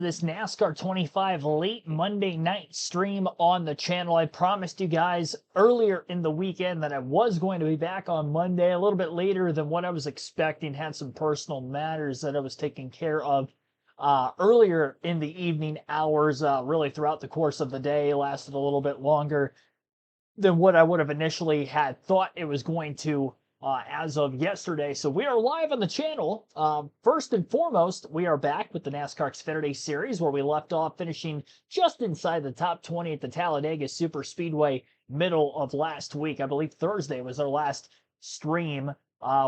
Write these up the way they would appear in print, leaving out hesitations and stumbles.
This NASCAR 25 late Monday night stream on the channel. I promised you guys earlier in the weekend that I was going to be back on Monday, a little bit later than what I was expecting. Had some personal matters that I was taking care of earlier in the evening hours, really throughout the course of the day. Lasted a little bit longer than what I would have initially had thought it was going to as of yesterday. So we are live on the channel. First and foremost, we are back with the NASCAR Xfinity Series, where we left off finishing just inside the top 20 at the Talladega Super Speedway middle of last week. I believe Thursday was our last stream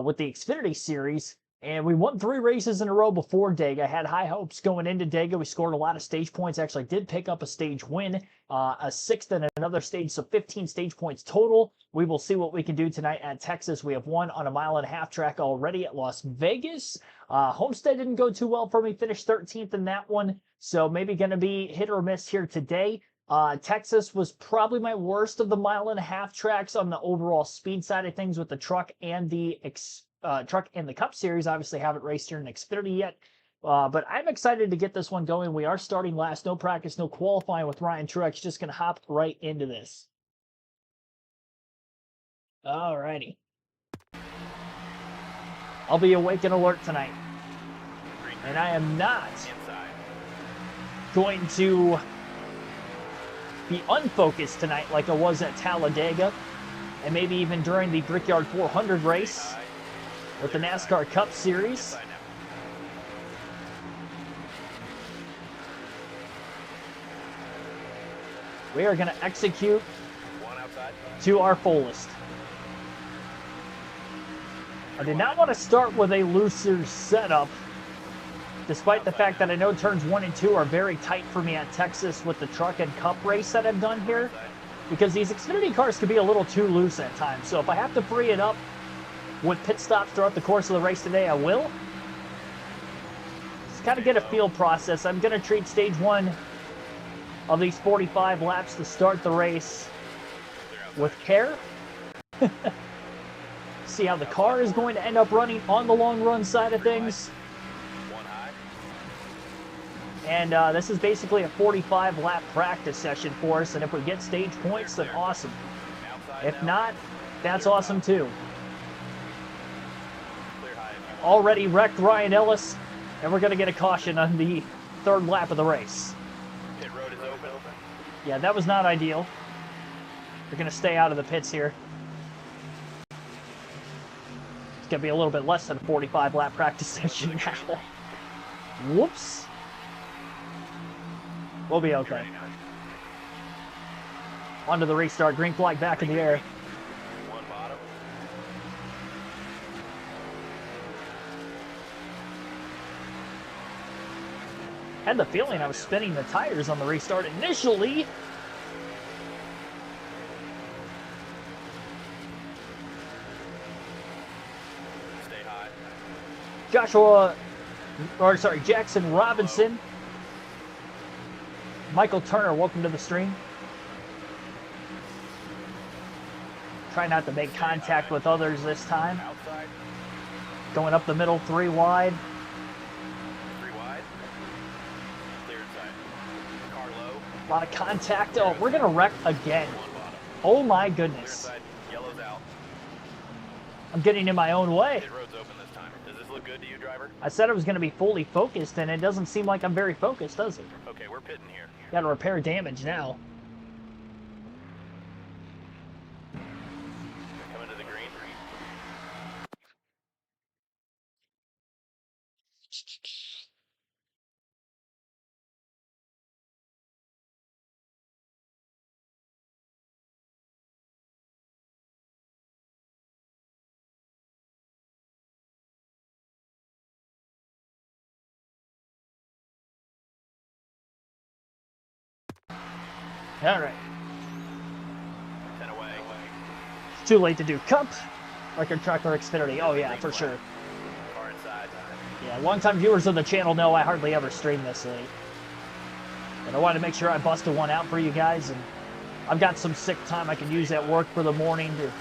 with the Xfinity Series. And we won 3 races in a row before Dega. Had high hopes going into Dega. We scored a lot of stage points. Actually did pick up a stage win, a 6th and another stage, so 15 stage points total. We will see what we can do tonight at Texas. We have won on a 1.5-mile track already at Las Vegas. Homestead didn't go too well for me. Finished 13th in that one, so maybe going to be hit or miss here today. Texas was probably my worst of the 1.5-mile tracks on the overall speed side of things with the truck and the truck in the Cup Series. Obviously haven't raced here in Xfinity yet, but I'm excited to get this one going. We are starting last, no practice, no qualifying with Ryan Truex. Just going to hop right into this. Alrighty. I'll be awake and alert tonight, and I am not going to be unfocused tonight like I was at Talladega, and maybe even during the Brickyard 400 race with the NASCAR Cup Series. We are going to execute to our fullest. I did not want to start with a looser setup, despite the fact that I know turns 1 and 2 are very tight for me at Texas with the truck and Cup race that I've done here, because these Xfinity cars can be a little too loose at times. So if I have to free it up with pit stops throughout the course of the race today, I will. Just kind of get a feel process. I'm going to treat stage 1 of these 45 laps to start the race with care. See how the car is going to end up running on the long run side of things. And this is basically a 45 lap practice session for us. And if we get stage points, then awesome. If not, that's awesome too. Already wrecked Ryan Ellis, and we're going to get a caution on the 3rd lap of the race. Pit road is open. Yeah, that was not ideal. We're going to stay out of the pits here. It's going to be a little bit less than a 45 lap practice session now. Whoops. We'll be okay. On to the restart. Green flag back in the air. Had the feeling I was spinning the tires on the restart initially. Stay high. Jackson Robinson. Michael Turner, welcome to the stream. Try not to make contact with others this time. Outside. Going up the middle, 3 wide. 3 wide. Clear inside. Car low. A lot of contact. Oh, we're going to wreck again. 1 bottom. Oh my Clear goodness. inside. Yellow's out. I'm getting in my own way. Pit road's open this time. Does this look good to you, driver? I said I was going to be fully focused, and it doesn't seem like I'm very focused, does it? Okay, we're pitting here. Got to repair damage now. Coming to the green. All right. 10 away. It's too late to do Cup, record track, or Xfinity. Oh yeah, for sure. Car inside. Yeah, longtime viewers of the channel know I hardly ever stream this late. But I wanted to make sure I busted one out for you guys, and I've got some sick time I can use at work for the morning to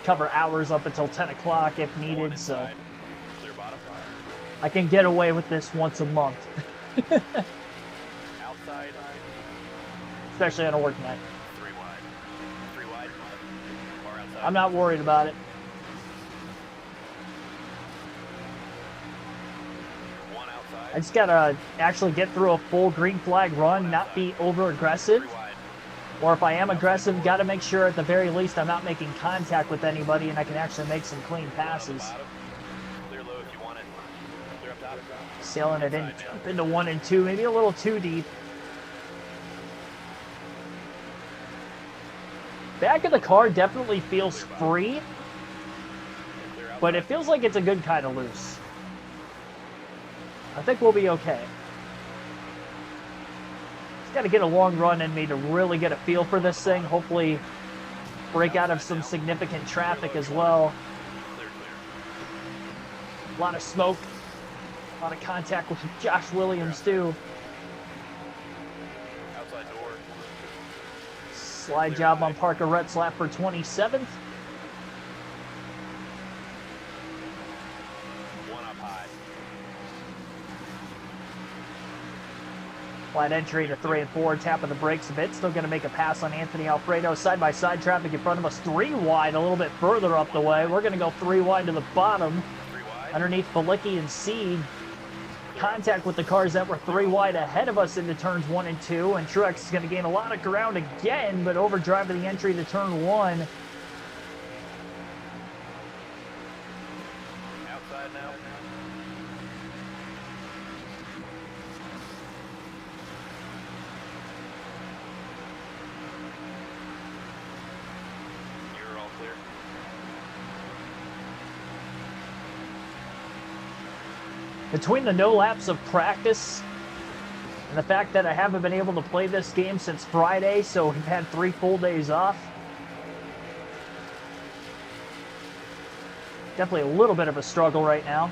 cover hours up until 10 o'clock if needed, so I can get away with this once a month. Outside. Especially on a work night. 3 wide. 3 wide. Or outside. I'm not worried about it. 1 outside. I just gotta actually get through a full green flag run, not be over aggressive. 3 wide. Or if I am aggressive, gotta make sure at the very least I'm not making contact with anybody and I can actually make some clean passes. Clear low if you want it. Clear up top. Sailing it in, up into 1 and 2, maybe a little too deep. Back of the car definitely feels free, but it feels like it's a good kind of loose. I think we'll be okay. Just got to get a long run in me to really get a feel for this thing. Hopefully break out of some significant traffic as well. Clear. A lot of smoke, a lot of contact with Josh Williams too. Outside door. Slide job on Parker Retzlaff for 27th. 1 up high. Flat entry to 3 and 4, tapping the brakes a bit. Still going to make a pass on Anthony Alfredo. Side-by-side traffic in front of us. 3 wide, a little bit further up the way. We're going to go 3 wide to the bottom. 3 wide. Underneath Balicki and Seed. Contact with the cars that were 3 wide ahead of us into turns 1 and 2. And Truex is going to gain a lot of ground again, but overdrive to the entry to turn 1. Outside now. You're all clear. Between the no laps of practice and the fact that I haven't been able to play this game since Friday, so we've had 3 full days off. Definitely a little bit of a struggle right now.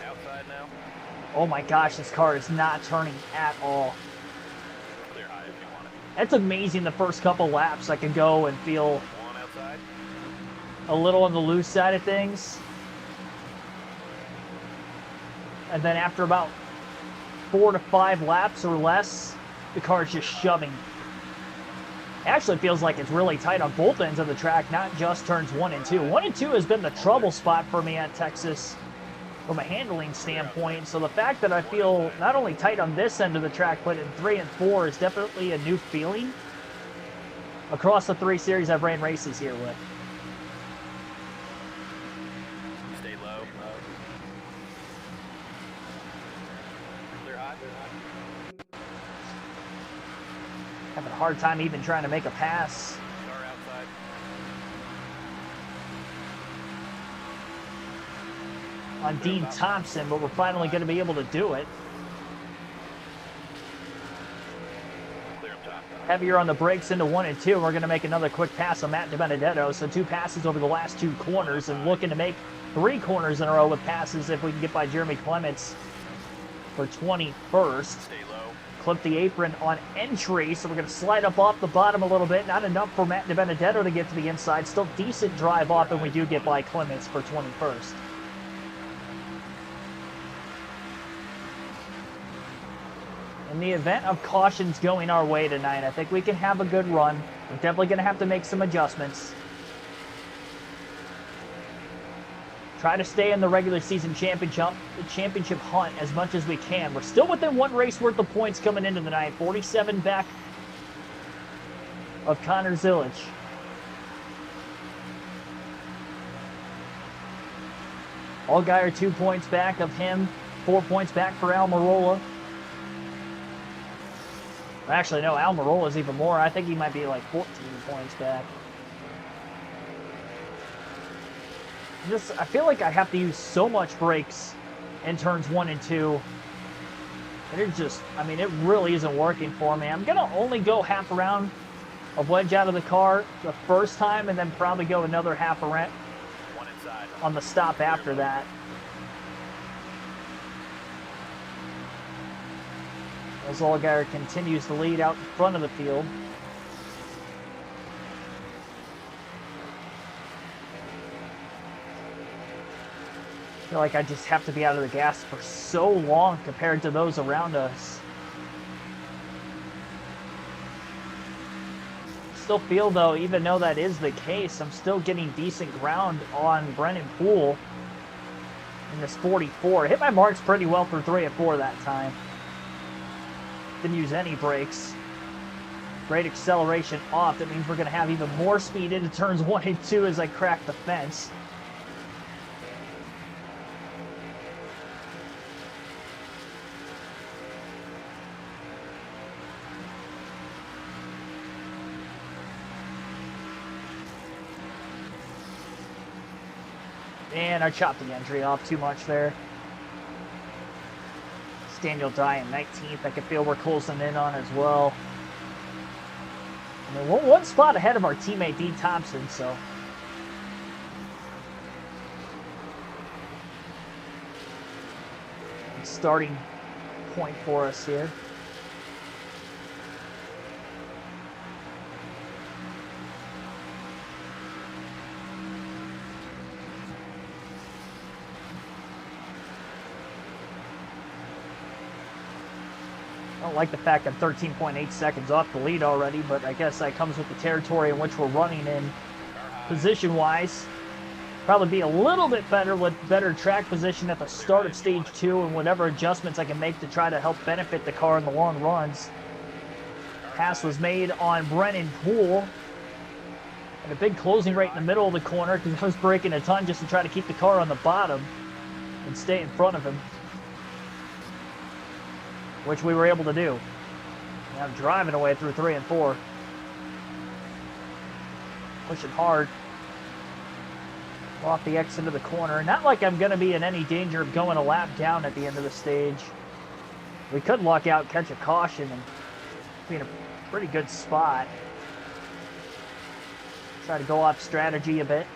Outside now. Oh my gosh, this car is not turning at all. Clear high if you want it. That's amazing. The first couple laps I can go and feel 1 outside. a little on the loose side of things. And then after about 4 to 5 laps or less, the car is just shoving. It actually feels like it's really tight on both ends of the track, not just turns 1 and 2. 1 and 2 has been the trouble spot for me at Texas from a handling standpoint. So the fact that I feel not only tight on this end of the track, but in 3 and 4 is definitely a new feeling across the 3 series I've ran races here with. Stay low. Clear high. Having a hard time even trying to make a pass. Car outside. On Dean Thompson, but we're finally going to be able to do it. Clear up top. Heavier on the brakes into 1 and 2. We're going to make another quick pass on Matt DiBenedetto. So 2 passes over the last 2 corners and looking to make 3 corners in a row with passes if we can get by Jeremy Clements for 21st. Stay low. Clip the apron on entry, so we're going to slide up off the bottom a little bit. Not enough for Matt DiBenedetto to get to the inside. Still decent drive off, and we do get by Clements for 21st. In the event of cautions going our way tonight, I think we can have a good run. We're definitely going to have to make some adjustments. Try to stay in the regular season championship hunt as much as we can. We're still within 1 race worth of points coming into the night. 47 back of Connor Zilic. Allgaier 2 points back of him. 4 points back for Almirola. Actually, no, Almirola's even more. I think he might be like 14 points back. I feel like I have to use so much brakes in turns 1 and 2. And it just, I mean, it really isn't working for me. I'm going to only go half around I'll wedge out of the car the first time and then probably go another half around One inside. on the stop after that. As Allgaier continues to lead out in front of the field. I feel like I just have to be out of the gas for so long compared to those around us. Still feel though, even though that is the case, I'm still getting decent ground on Brennan Poole in this 44. I hit my marks pretty well for 3 and 4 that time. Didn't use any brakes. Great acceleration off. That means we're going to have even more speed into turns 1 and 2 as I crack the fence. And I chopped the entry off too much there. It's Daniel Dye in 19th. I can feel we're closing in on as well. I mean, we're one spot ahead of our teammate D. Thompson, so. Starting point for us here. I don't like the fact I'm 13.8 seconds off the lead already, but I guess that comes with the territory in which we're running in position-wise. Probably be a little bit better with better track position at the start of stage 2 and whatever adjustments I can make to try to help benefit the car in the long runs. Pass was made on Brennan Poole. And a big closing right in the middle of the corner because I was braking a ton just to try to keep the car on the bottom and stay in front of him, which we were able to do. And I'm driving away through 3 and 4. Pushing hard. Off the exit of the corner. Not like I'm going to be in any danger of going a lap down at the end of the stage. We could luck out, catch a caution, and be in a pretty good spot. Try to go off strategy a bit.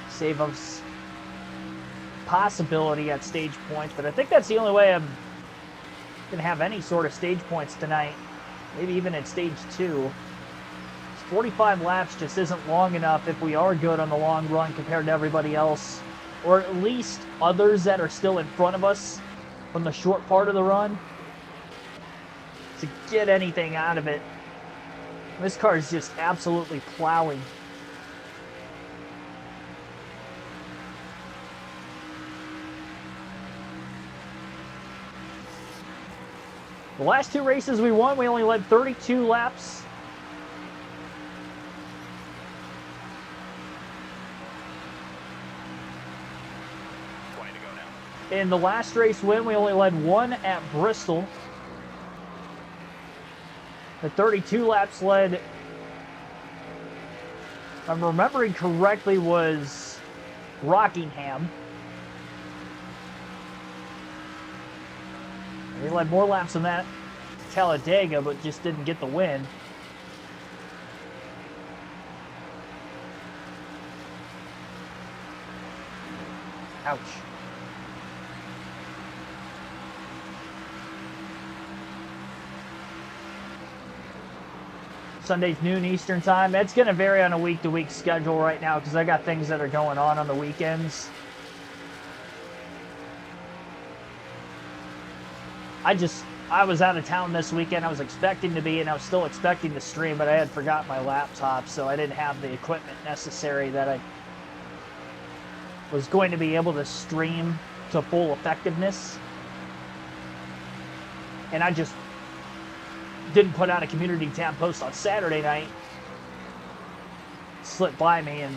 Save us possibility at stage points, but I think that's the only way I'm going to have any sort of stage points tonight. Maybe even at stage 2. 45 laps just isn't long enough if we are good on the long run compared to everybody else, or at least others that are still in front of us from the short part of the run, to get anything out of it. This car is just absolutely plowing. The last 2 races we won, we only led 32 laps. In the last race win, we only led 1 at Bristol. The 32 laps led, if I'm remembering correctly, was Rockingham. He led more laps than that Talladega, but just didn't get the win. Ouch. Sunday's noon Eastern time. It's going to vary on a week-to-week schedule right now because I got things that are going on the weekends. I was out of town this weekend. I was expecting to be, and I was still expecting to stream, but I had forgot my laptop, so I didn't have the equipment necessary that I was going to be able to stream to full effectiveness. And I just didn't put out a community tab post on Saturday night. Slipped by me, and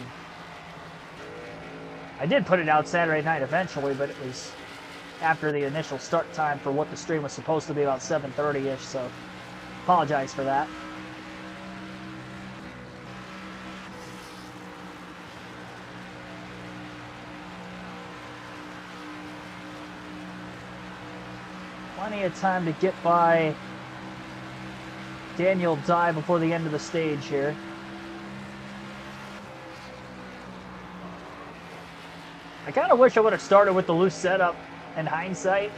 I did put it out Saturday night eventually, but it was after the initial start time for what the stream was supposed to be, about 7:30-ish, so apologize for that. Plenty of time to get by Daniel Dye before the end of the stage here. I kind of wish I would have started with the loose setup in hindsight.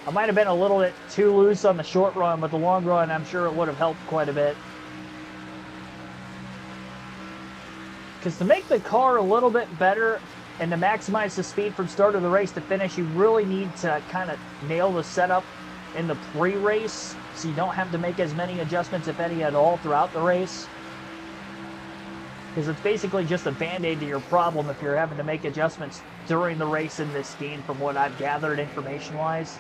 I might have been a little bit too loose on the short run, but the long run, I'm sure it would have helped quite a bit. Because to make the car a little bit better and to maximize the speed from start of the race to finish, you really need to kind of nail the setup in the pre-race so you don't have to make as many adjustments, if any at all, throughout the race. Because it's basically just a band-aid to your problem if you're having to make adjustments during the race in this game, from what I've gathered information-wise.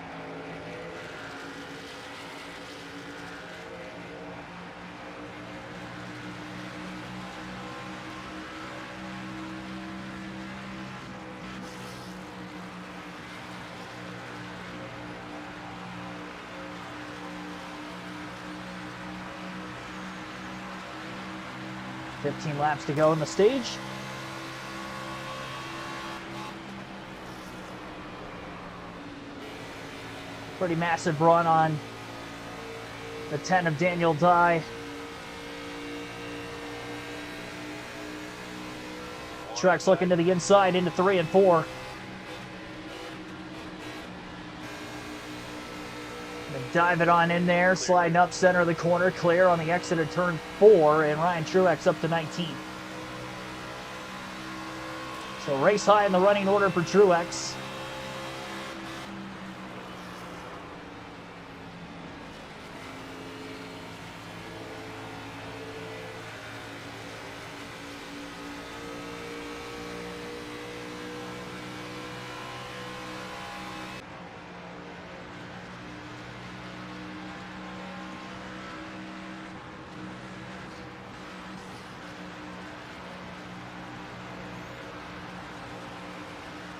$15 laps to go in the stage. Pretty massive run on the 10 of Daniel Dye. Truex looking to the inside into 3 and 4. Dive it on in there, sliding up center of the corner, clear on the exit of turn 4, and Ryan Truex up to 19. So race high in the running order for Truex.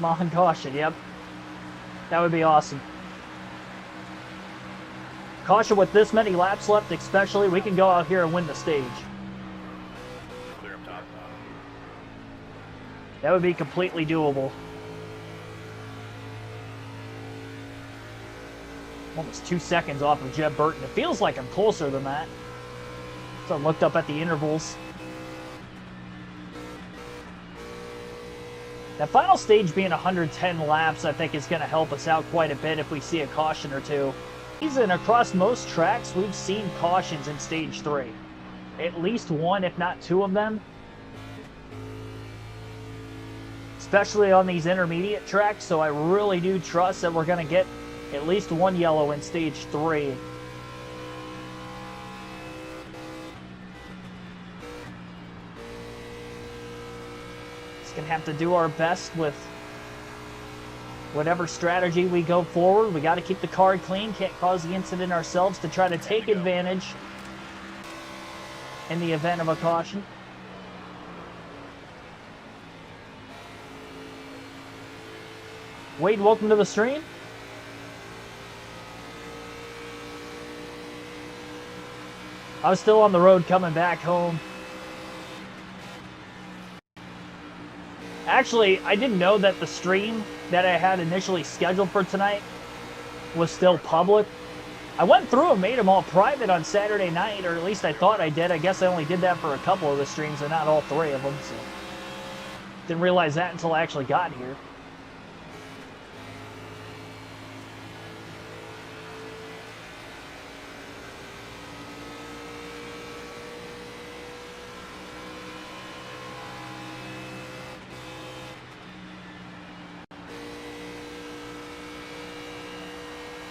On caution, yep. That would be awesome. Caution with this many laps left, especially, we can go out here and win the stage. Clear up top. That would be completely doable. Almost 2 seconds off of Jeb Burton. It feels like I'm closer than that. So I looked up at the intervals. That final stage being 110 laps, I think, is going to help us out quite a bit if we see a caution or two. And across most tracks, we've seen cautions in stage 3. At least one, if not 2 of them. Especially on these intermediate tracks, so I really do trust that we're going to get at least 1 yellow in stage 3. Gonna have to do our best with whatever strategy we go forward. We got to keep the car clean, can't cause the incident ourselves to try to take advantage in the event of a caution. Wade, welcome to the stream. I was still on the road coming back home. Actually, I didn't know that the stream that I had initially scheduled for tonight was still public. I went through and made them all private on Saturday night, or at least I thought I did. I guess I only did that for a couple of the streams and not all 3 of them, so didn't realize that until I actually got here.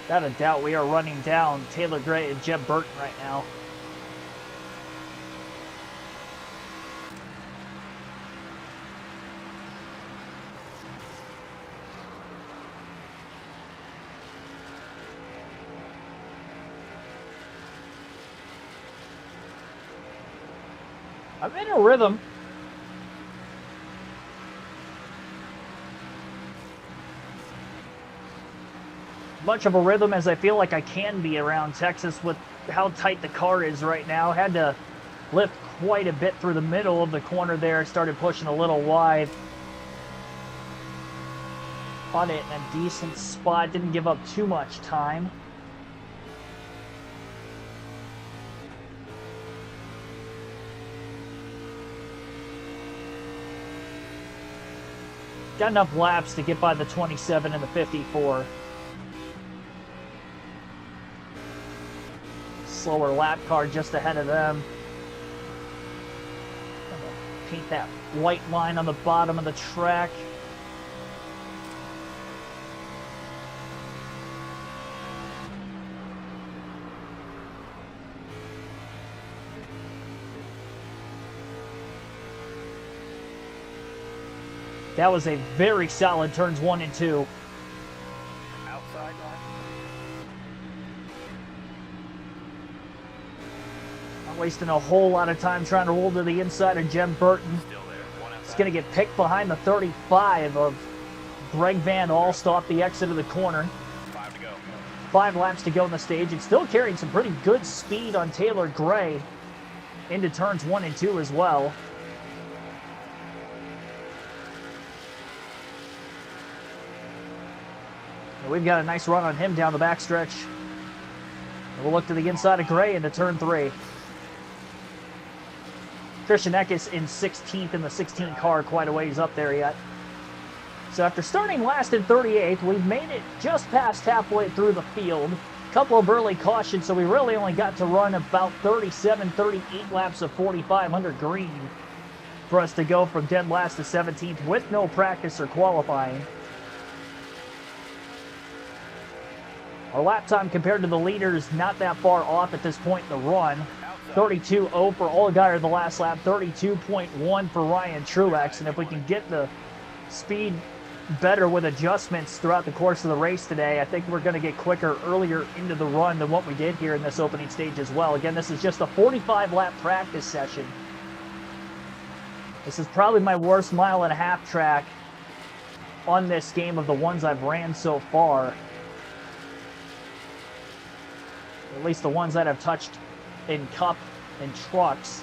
Without a doubt, we are running down Taylor Gray and Jeb Burton right now. I'm in a rhythm. Much of a rhythm as I feel like I can be around Texas with how tight the car is right now. Had to lift quite a bit through the middle of the corner there. Started pushing a little wide. Caught it in a decent spot. Didn't give up too much time. Got enough laps to get by the 27 and the 54. Slower lap car just ahead of them. Paint that white line on the bottom of the track. That was a very solid turns 1 and 2. Outside line. Not wasting a whole lot of time trying to roll to the inside of Jem Burton. Still there. One outside. It's going to get picked behind the 35 of Greg Van Alst off the exit of the corner. 5 to go. 5 laps to go in the stage. It's still carrying some pretty good speed on Taylor Gray into turns 1 and 2 as well. We've got a nice run on him down the backstretch. We'll look to the inside of Gray into turn 3. Christian Eckes in 16th in the 16 car, quite a ways up there yet. So after starting last in 38th, we've made it just past halfway through the field. A couple of early cautions, so we really only got to run about 37, 38 laps of 4,500 green for us to go from dead last to 17th with no practice or qualifying. Our lap time compared to the leaders, not that far off at this point in the run. 32.0 for Allgaier the last lap, 32.1 for Ryan Truex. And if we can get the speed better with adjustments throughout the course of the race today, I think we're going to get quicker earlier into the run than what we did here in this opening stage as well. Again, this is just a 45-lap practice session. This is probably my worst mile-and-a-half track on this game of the ones I've ran so far. At least the ones that I've touched in Cup and trucks.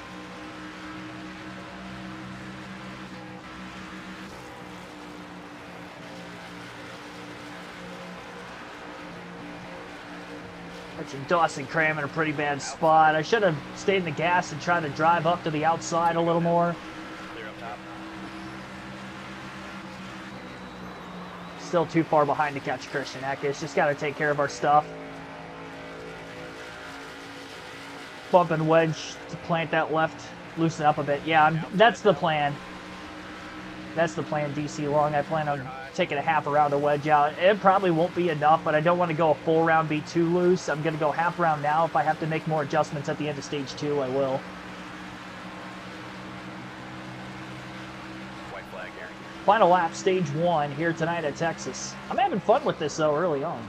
Catching Dawson Cram in a pretty bad spot. I should have stayed in the gas and tried to drive up to the outside a little more. Clear up top. Still too far behind to catch Christian Eckes. Just got to take care of our stuff. Bump and wedge to plant that left, loosen up a bit. Yeah, that's the plan. That's the plan, DC Long. I plan on taking a half a round to wedge out. It probably won't be enough, but I don't want to go a full round, be too loose. I'm going to go half round now. If I have to make more adjustments at the end of stage 2, I will. White flag here. Final lap, stage 1 here tonight at Texas. I'm having fun with this, though, early on.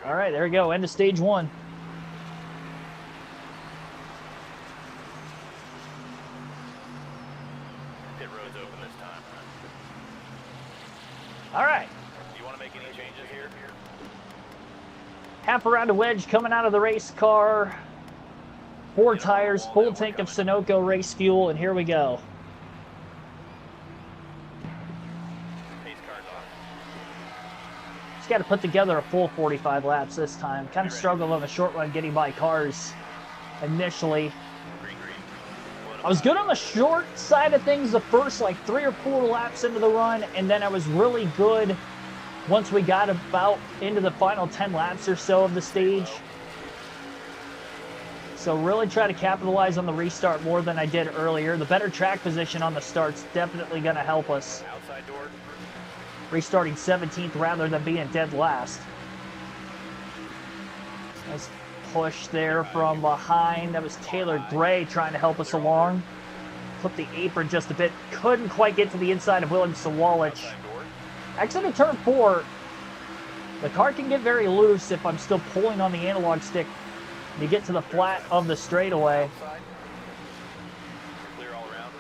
All right, there we go. End of stage 1. Pit road's open this time. All right. Do you want to make any changes here? Half around a wedge coming out of the race car. 4 tires, full tank of Sunoco race fuel, and here we go. Got to put together a full 45 laps this time. Kind of struggled on the short run getting by cars initially. I was good on the short side of things the first like 3 or 4 laps into the run, and then I was really good once we got about into the final 10 laps or so of the stage. So really try to capitalize on the restart more than I did earlier. The better track position on the start's definitely going to help us. Outside door. Restarting 17th rather than being dead last. Nice push there from behind. That was Taylor Gray trying to help us along. Clipped the apron just a bit. Couldn't quite get to the inside of William Sawalich. Exit of turn 4. The car can get very loose if I'm still pulling on the analog stick to get to the flat of the straightaway. Clear all around.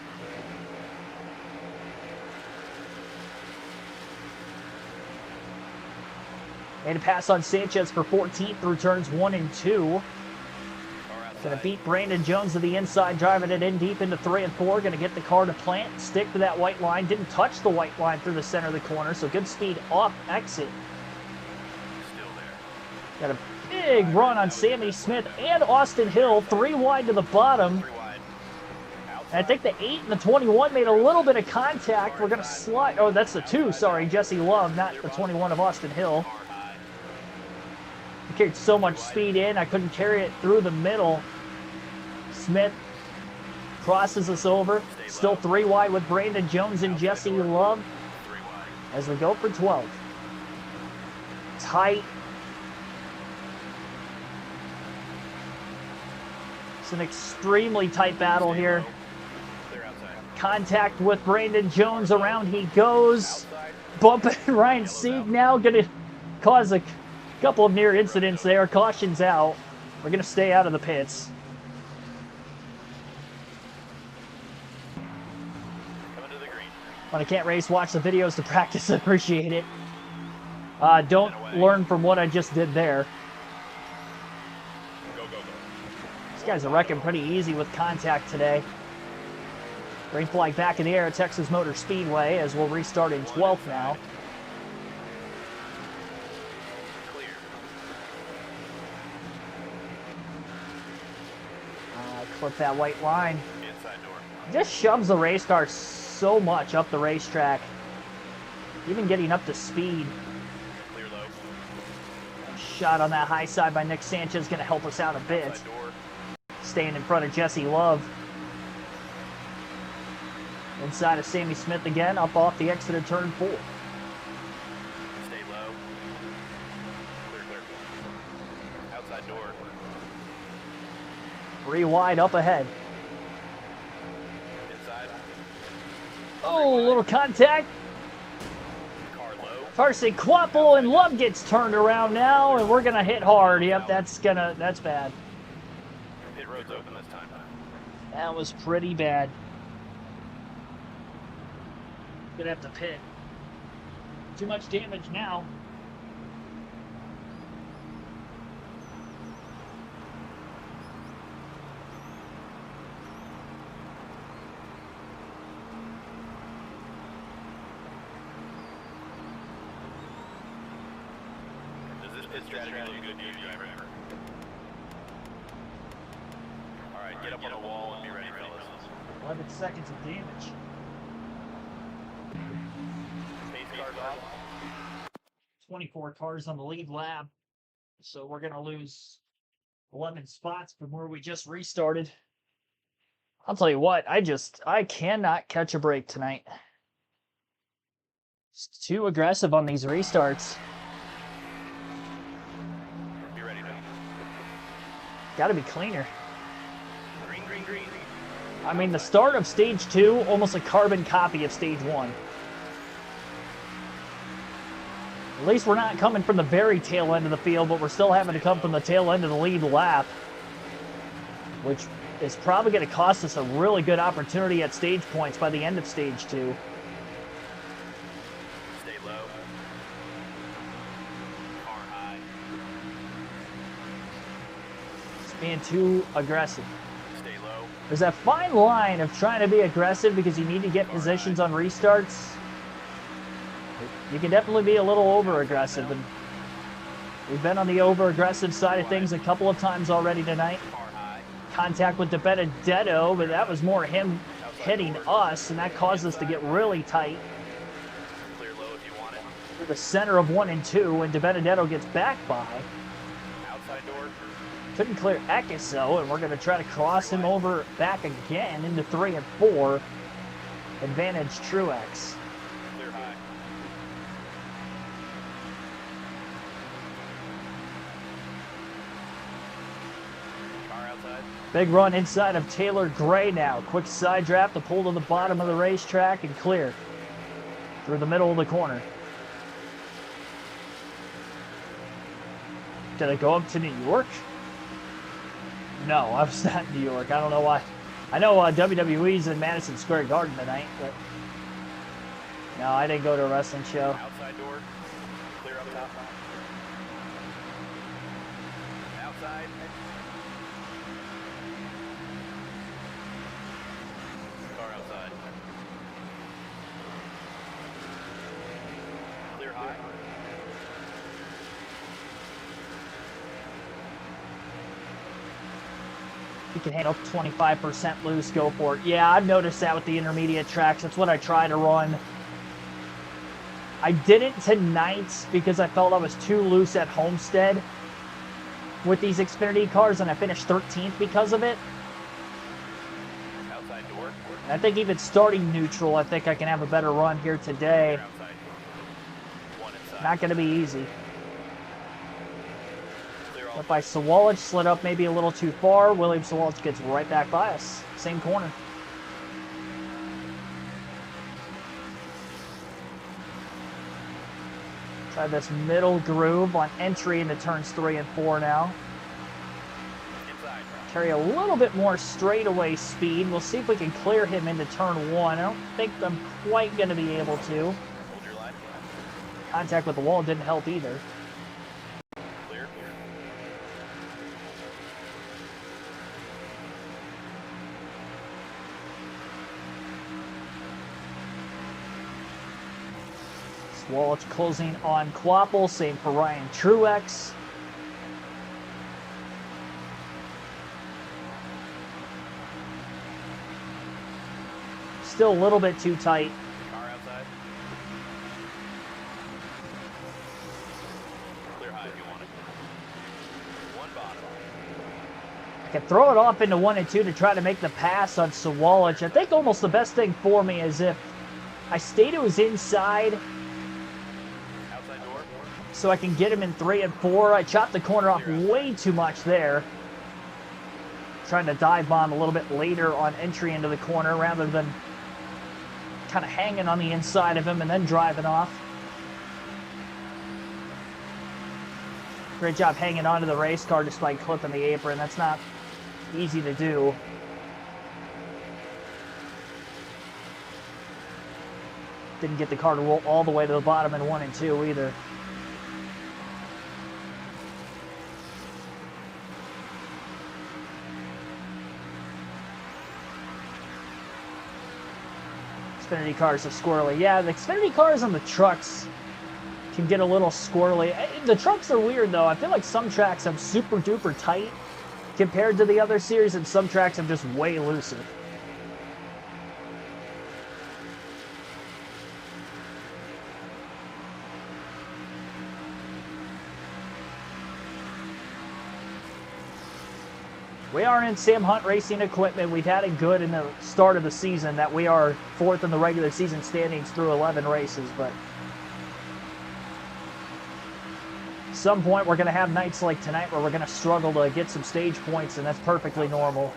Made a pass on Sanchez for 14th through turns 1 and 2. Gonna beat Brandon Jones to the inside, driving it in deep into 3 and 4. Gonna get the car to plant, stick to that white line. Didn't touch the white line through the center of the corner, so good speed off exit. Still there. Got a big run on Sammy Smith and Austin Hill, 3 wide to the bottom. 3 wide. And I think the 8 and the 21 made a little bit of contact. We're gonna slide. Oh, that's the 2. Sorry, Jesse Love, not the 21 of Austin Hill. Car high. I carried so much speed in, I couldn't carry it through the middle. Smith crosses us over. Still 3 wide with Brandon Jones and Jesse Love 3 wide. as we go for 12. Tight. It's an extremely tight battle here. Clear outside. Contact with Brandon Jones. Around he goes. Outside. Bumping Ryan Sieg now. Going to cause a couple of near incidents there. Caution's out. We're going to stay out of the pits. Coming to the green. When I can't race, watch the videos to practice. Appreciate it. Don't learn from what I just did there. Go, go, go. These guys are wrecking pretty easy with contact today. Green flag back in the air at Texas Motor Speedway as we'll restart in 12th now. Clear. Clip that white line. Inside door. Just shoves the race car so much up the racetrack. Even getting up to speed. Clear low. Shot on that high side by Nick Sanchez going to help us out a bit. Outside door. Staying in front of Jesse Love. Inside of Sammy Smith again, up off the exit of turn 4. Stay low. Clear, clear. Outside door. 3 wide up ahead. Inside. Oh, a little contact. Car low. Carson Quapple and Love gets turned around now, and we're gonna hit hard. Yep, that's bad. Pit road's open this time. That was pretty bad. Gonna have to pit. Too much damage now. Does this pit strategy look good to you, driver? Alright, get up on the wall and be ready, fellas. 11 seconds of damage. Pace cars off. 24 cars on the lead lap. So we're gonna lose 11 spots from where we just restarted. I'll tell you what, I cannot catch a break tonight. It's too aggressive on these restarts. Be ready now. Gotta be cleaner. Green, green, green. I mean, the start of stage 2, almost a carbon copy of stage 1. At least we're not coming from the very tail end of the field, but we're still having to come from the tail end of the lead lap, which is probably going to cost us a really good opportunity at stage points by the end of stage 2. Stay low. Car high. It's being too aggressive. Stay low. There's that fine line of trying to be aggressive because you need to get positions on restarts. You can definitely be a little over-aggressive, and we've been on the over-aggressive side of things a couple of times already tonight. Car high. Contact with DiBenedetto, but that was more him hitting us, and that caused us to get really tight Clear low if you want it. to the center of 1 and 2, and DiBenedetto gets back by. Outside door. Couldn't clear Ekiso, and we're going to try to cross him over back again into 3 and 4. Advantage Truex. Clear high. Car outside. Big run inside of Taylor Gray now. Quick side draft to pull to the bottom of the racetrack and clear through the middle of the corner. Did I go up to New York? No, I was not in New York. I don't know why. I know WWE's in Madison Square Garden tonight, but no, I didn't go to a wrestling show. Outside door. Clear up top. Outside. You can handle 25% loose, go for it. Yeah, I've noticed that with the intermediate tracks. That's what I try to run. I didn't tonight because I felt I was too loose at Homestead with these Xfinity cars, and I finished 13th because of it. Outside door. I think even starting neutral, I think I can have a better run here today. Outside. One inside. Not going to be easy. Clear all. But by Sawalich slid up maybe a little too far. William Sawalich gets right back by us. Same corner. Try this middle groove on entry into turns 3 and 4 now. Inside. Carry a little bit more straightaway speed. We'll see if we can clear him into turn 1. I don't think I'm quite going to be able to. Hold your line. Contact with the wall didn't help either. Clear. Sawalich closing on Quapple. Same for Ryan Truex. Still a little bit too tight. Car outside. Clear high if you want it. One bottom. I can throw it off into 1 and 2 to try to make the pass on Sawalich. I think almost the best thing for me is if I stay to his inside Outside door. so I can get him in 3 and 4. I chopped the corner off way too much there. Trying to dive bomb a little bit later on entry into the corner rather than kind of hanging on the inside of him and then driving off. Great job hanging onto the race car despite clipping the apron. That's not easy to do. Didn't get the car to roll all the way to the bottom in 1 and 2 either. Xfinity cars are squirrely. Yeah, the Xfinity cars on the trucks can get a little squirrely. The trucks are weird though. I feel like some tracks have super duper tight compared to the other series, and some tracks have just way looser. We are in Sam Hunt Racing equipment. We've had it good in the start of the season that we are 4th in the regular season standings through 11 races, but at some point we're going to have nights like tonight where we're going to struggle to get some stage points, and that's perfectly normal.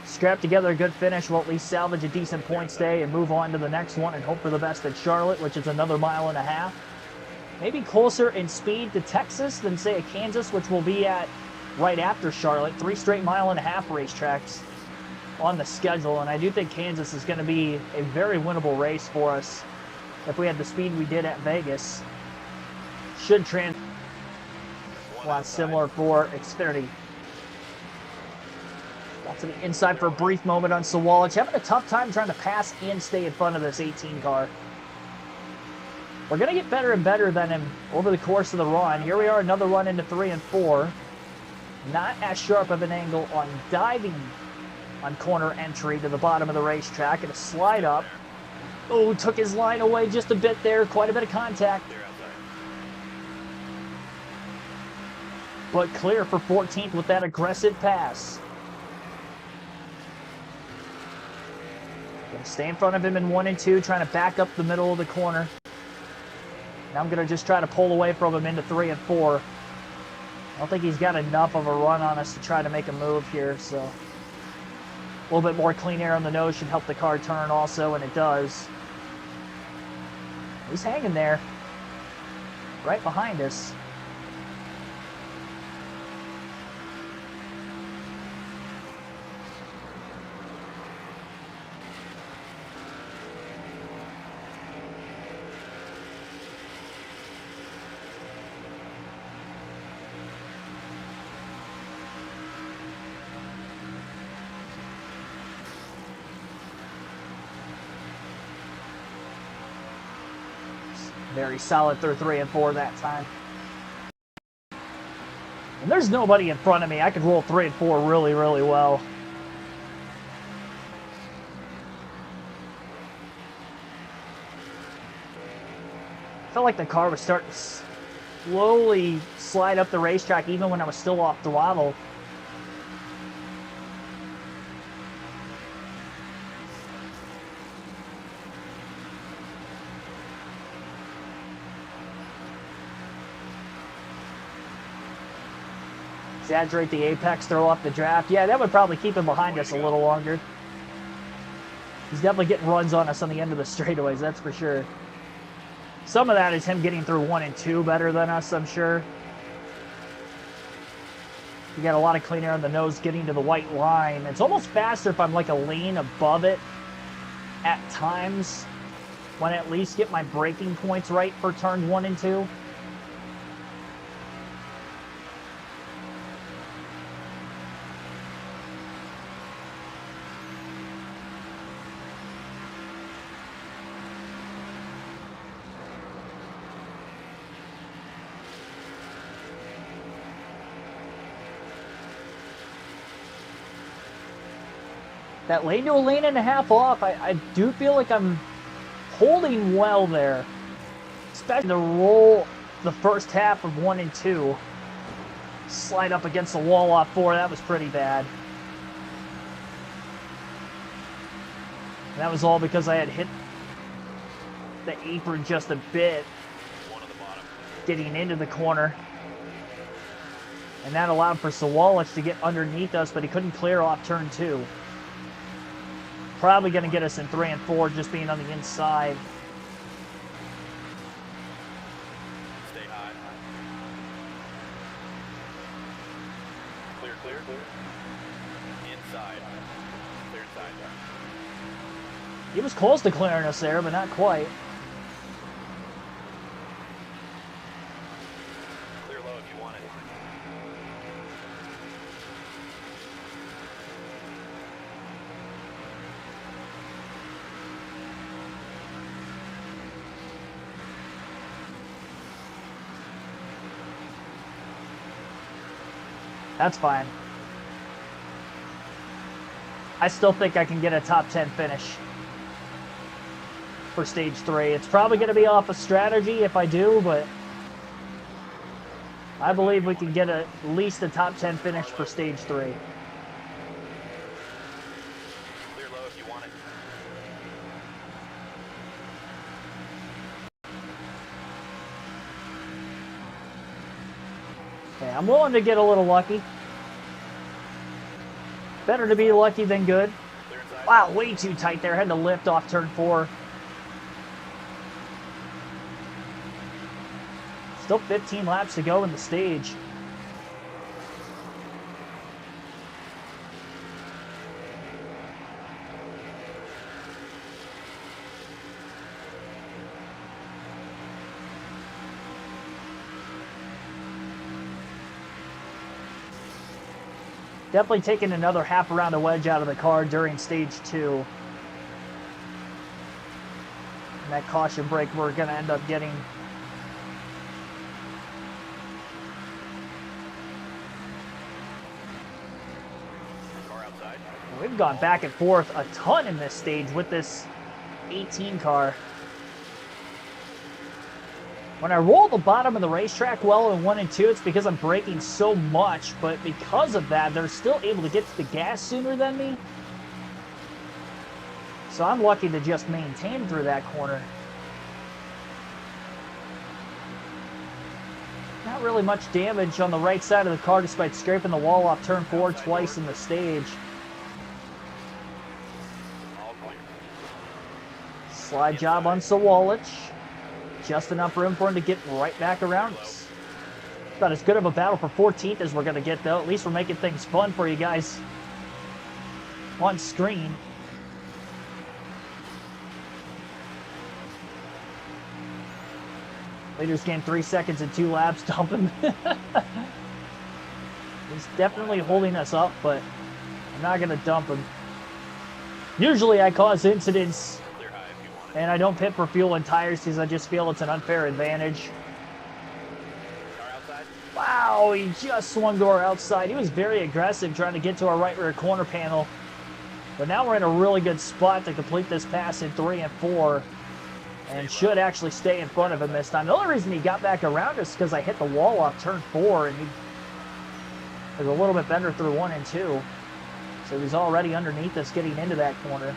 Scrap together a good finish, we'll at least salvage a decent points day and move on to the next one and hope for the best at Charlotte, which is another 1.5 miles. Maybe closer in speed to Texas than, say, at Kansas, which will be at right after Charlotte. 3 straight 1.5 mile racetracks on the schedule, and I do think Kansas is going to be a very winnable race for us if we had the speed we did at Vegas. Should translate a lot similar for Xfinity. Got to the inside for a brief moment on Sawalich. Having a tough time trying to pass and stay in front of this 18 car. We're going to get better and better than him over the course of the run. Here we are, another run into 3 and 4. Not as sharp of an angle on diving on corner entry to the bottom of the racetrack, and a slide up. Oh, took his line away just a bit there. Quite a bit of contact. But clear for 14th with that aggressive pass. Gonna stay in front of him in 1 and 2, trying to back up the middle of the corner. Now I'm going to just try to pull away from him into 3 and 4. I don't think he's got enough of a run on us to try to make a move here, so a little bit more clean air on the nose should help the car turn also, and it does. He's hanging there, right behind us. Very solid through 3 and 4 that time. And there's nobody in front of me. I could roll 3 and 4 really, really well. Felt like the car was starting to slowly slide up the racetrack even when I was still off throttle. Exaggerate the apex, throw off the draft. Yeah, that would probably keep him behind us a little longer. He's definitely getting runs on us on the end of the straightaways, that's for sure. Some of that is him getting through 1 and 2 better than us, I'm sure. You got a lot of clean air on the nose getting to the white line. It's almost faster if I'm like a lane above it at times, when I at least get my braking points right for turn 1 and 2. That lane to a lane and a half off, I do feel like I'm holding well there. Especially to roll the first half of 1 and 2. Slide up against the wall off 4, that was pretty bad. And that was all because I had hit the apron just a bit, getting into the corner. And that allowed for Sawalich to get underneath us, but he couldn't clear off turn 2. Probably going to get us in 3 and 4, just being on the inside. Stay high. Clear, clear, clear. Inside. Clear inside. He was close to clearing us there, but not quite. Clear low if you want it. That's fine. I still think I can get a top 10 finish for stage 3. It's probably going to be off a strategy if I do, but I believe we can get at least a top 10 finish for stage 3. Clear low if you want it. Okay, I'm willing to get a little lucky. Better to be lucky than good. Clear inside. Wow, way too tight there. Had to lift off turn 4. Still 15 laps to go in the stage. Definitely taking another half around a wedge out of the car during stage 2. And that caution brake we're going to end up getting. Car outside. We've gone back and forth a ton in this stage with this 18 car. When I roll the bottom of the racetrack well in 1 and 2, it's because I'm braking so much, but because of that, they're still able to get to the gas sooner than me. So I'm lucky to just maintain through that corner. Not really much damage on the right side of the car despite scraping the wall off turn 4 twice in the stage. All clear. Slide job on Sawalich. Just enough room for him to get right back around us. About as good of a battle for 14th as we're going to get, though. At least we're making things fun for you guys on screen. Leaders gained 3 seconds in 2 laps, dumping. He's definitely holding us up, but I'm not going to dump him. Usually I cause incidents Clear high if you want it. and I don't pit for fuel and tires because I just feel it's an unfair advantage. Car outside. Wow, he just swung to our outside. He was very aggressive trying to get to our right rear corner panel. But now we're in a really good spot to complete this pass in 3 and 4. And should actually stay in front of him this time. The only reason he got back around is because I hit the wall off turn 4. And he was a little bit better through 1 and 2. So he's already underneath us getting into that corner.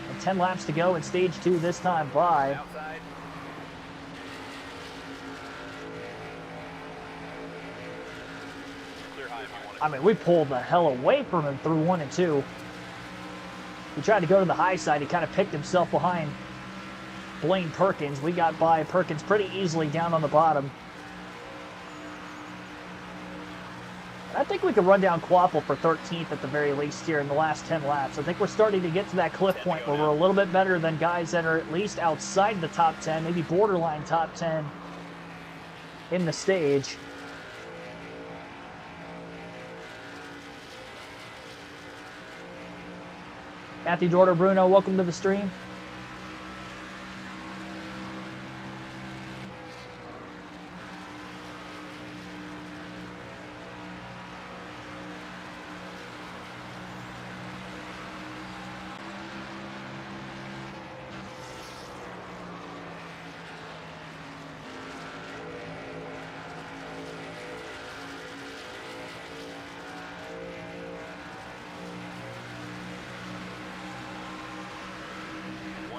And 10 laps to go in stage 2 this time by. Outside. Clear high if you want it. I mean, we pulled the hell away from him through 1 and 2. He tried to go to the high side. He kind of picked himself behind Blaine Perkins. We got by Perkins pretty easily down on the bottom. And I think we could run down Quapple for 13th at the very least here in the last 10 laps. I think we're starting to get to that cliff point where we're a little bit better than guys that are at least outside the top 10, maybe borderline top 10 in the stage. Matthew Dorder Bruno, welcome to the stream.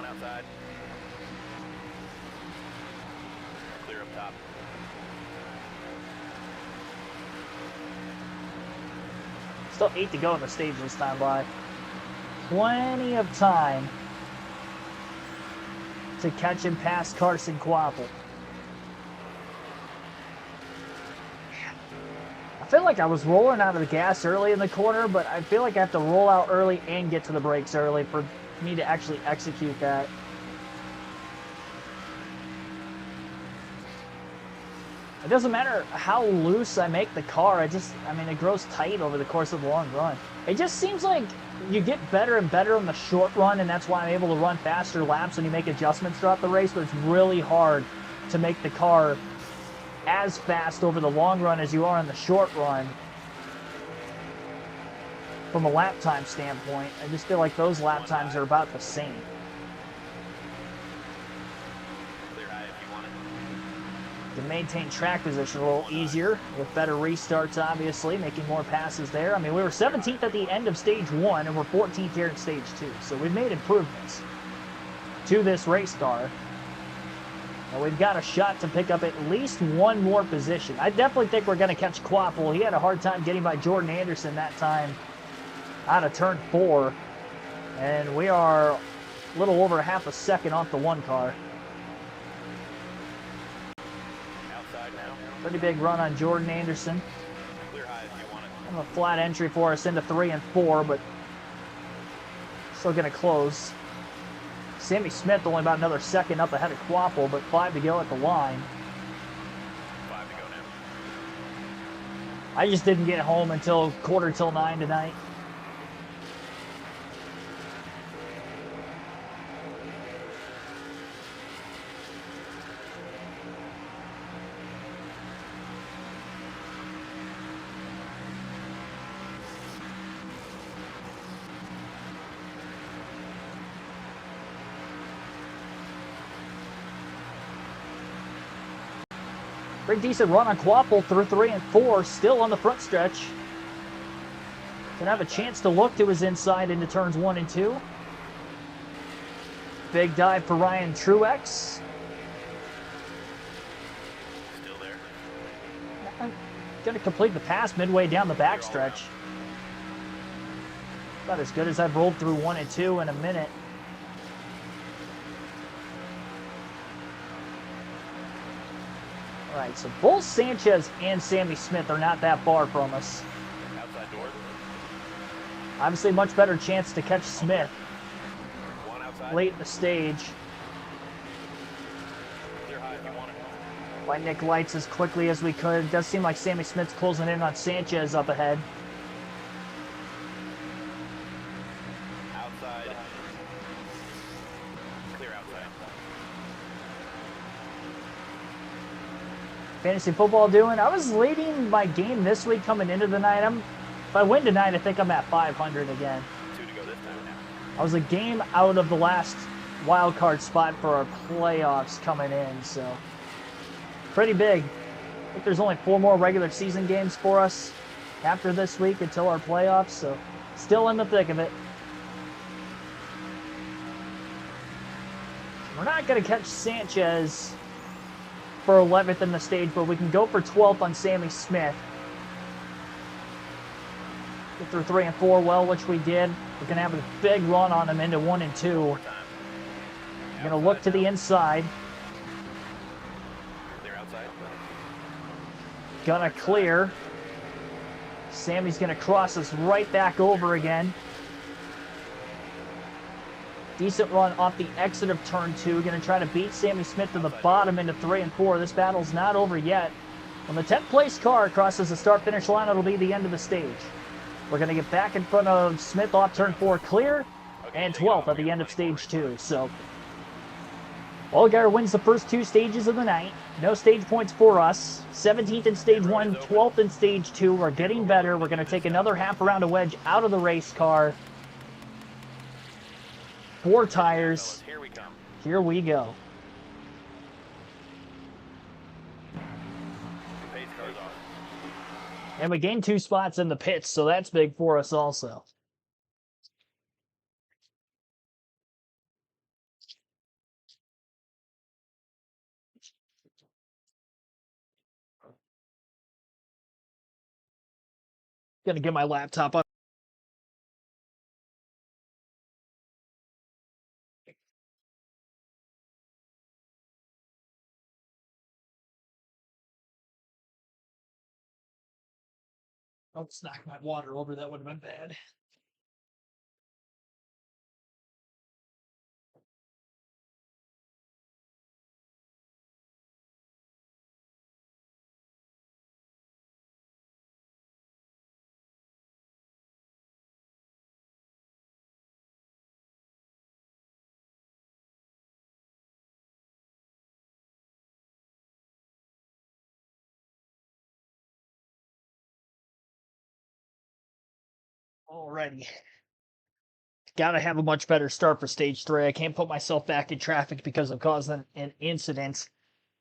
Outside. Clear up top. Still 8 to go in the stage this time by. Plenty of time to catch and pass Carson Quapple. I feel like I was rolling out of the gas early in the corner, but I feel like I have to roll out early and get to the brakes early for me to actually execute that. It doesn't matter how loose I make the car, I mean, it grows tight over the course of the long run. It just seems like you get better and better in the short run, and that's why I'm able to run faster laps when you make adjustments throughout the race, but it's really hard to make the car as fast over the long run as you are in the short run. From a lap time standpoint, I just feel like those lap times are about the same. Clear high if you want it. To maintain track position a little easier with better restarts, obviously, making more passes there. I mean, we were 17th at the end of stage 1, and we're 14th here in stage 2. So we've made improvements to this race car. And we've got a shot to pick up at least one more position. I definitely think we're going to catch Quapple. He had a hard time getting by Jordan Anderson that time out of turn 4, and we are a little over half a second off the 1 car. Outside now. Pretty big run on Jordan Anderson. Clear high if you want it. Kind of a flat entry for us into 3 and 4, but still going to close. Sammy Smith only about another second up ahead of Quapple, but 5 to go at the line. 5 to go now. I just didn't get home until 8:45 tonight. Pretty decent run on Quapple through 3 and 4, still on the front stretch. Gonna have a chance to look to his inside into turns 1 and 2. Big dive for Ryan Truex. Still there. Gonna complete the pass midway down the backstretch. About as good as I've rolled through 1 and 2 in a minute. All right, so both Sanchez and Sammy Smith are not that far from us. Outside door. Obviously, much better chance to catch Smith One outside. late in the stage. Clear high if you want it. By Nick Lights as quickly as we could. It does seem like Sammy Smith's closing in on Sanchez up ahead. Outside. Clear outside. Fantasy football doing? I was leading my game this week coming into the night. If I win tonight, I think I'm at 500 again. 2 to go this time now. I was a game out of the last wild card spot for our playoffs coming in, so pretty big. I think there's only 4 more regular season games for us after this week until our playoffs, so still in the thick of it. We're not going to catch Sanchez for 11th in the stage, but we can go for 12th on Sammy Smith. Get through 3 and 4 well, which we did. We're going to have a big run on him into 1 and 2. We're going to look to the inside. Clear outside. Gonna clear. Sammy's gonna cross us right back over again. Decent run off the exit of turn 2. Gonna try to beat Sammy Smith to the bottom into 3 and 4. This battle's not over yet. When the 10th place car crosses the start finish line, it'll be the end of the stage. We're gonna get back in front of Smith off turn 4 clear, and 12th at the end of stage 2. So Allgaier wins the first 2 stages of the night. No stage points for us. 17th in stage 1, 12th in stage 2. We're getting better. We're going to take another half around a wedge out of the race car. 4 tires. Here we come. Here we go. Pace cars off. And we gained 2 spots in the pits, so that's big for us also. Gonna get my laptop up. Don't knock my water over, that would have been bad. Alrighty. Gotta have a much better start for stage 3. I can't put myself back in traffic because of causing an incident.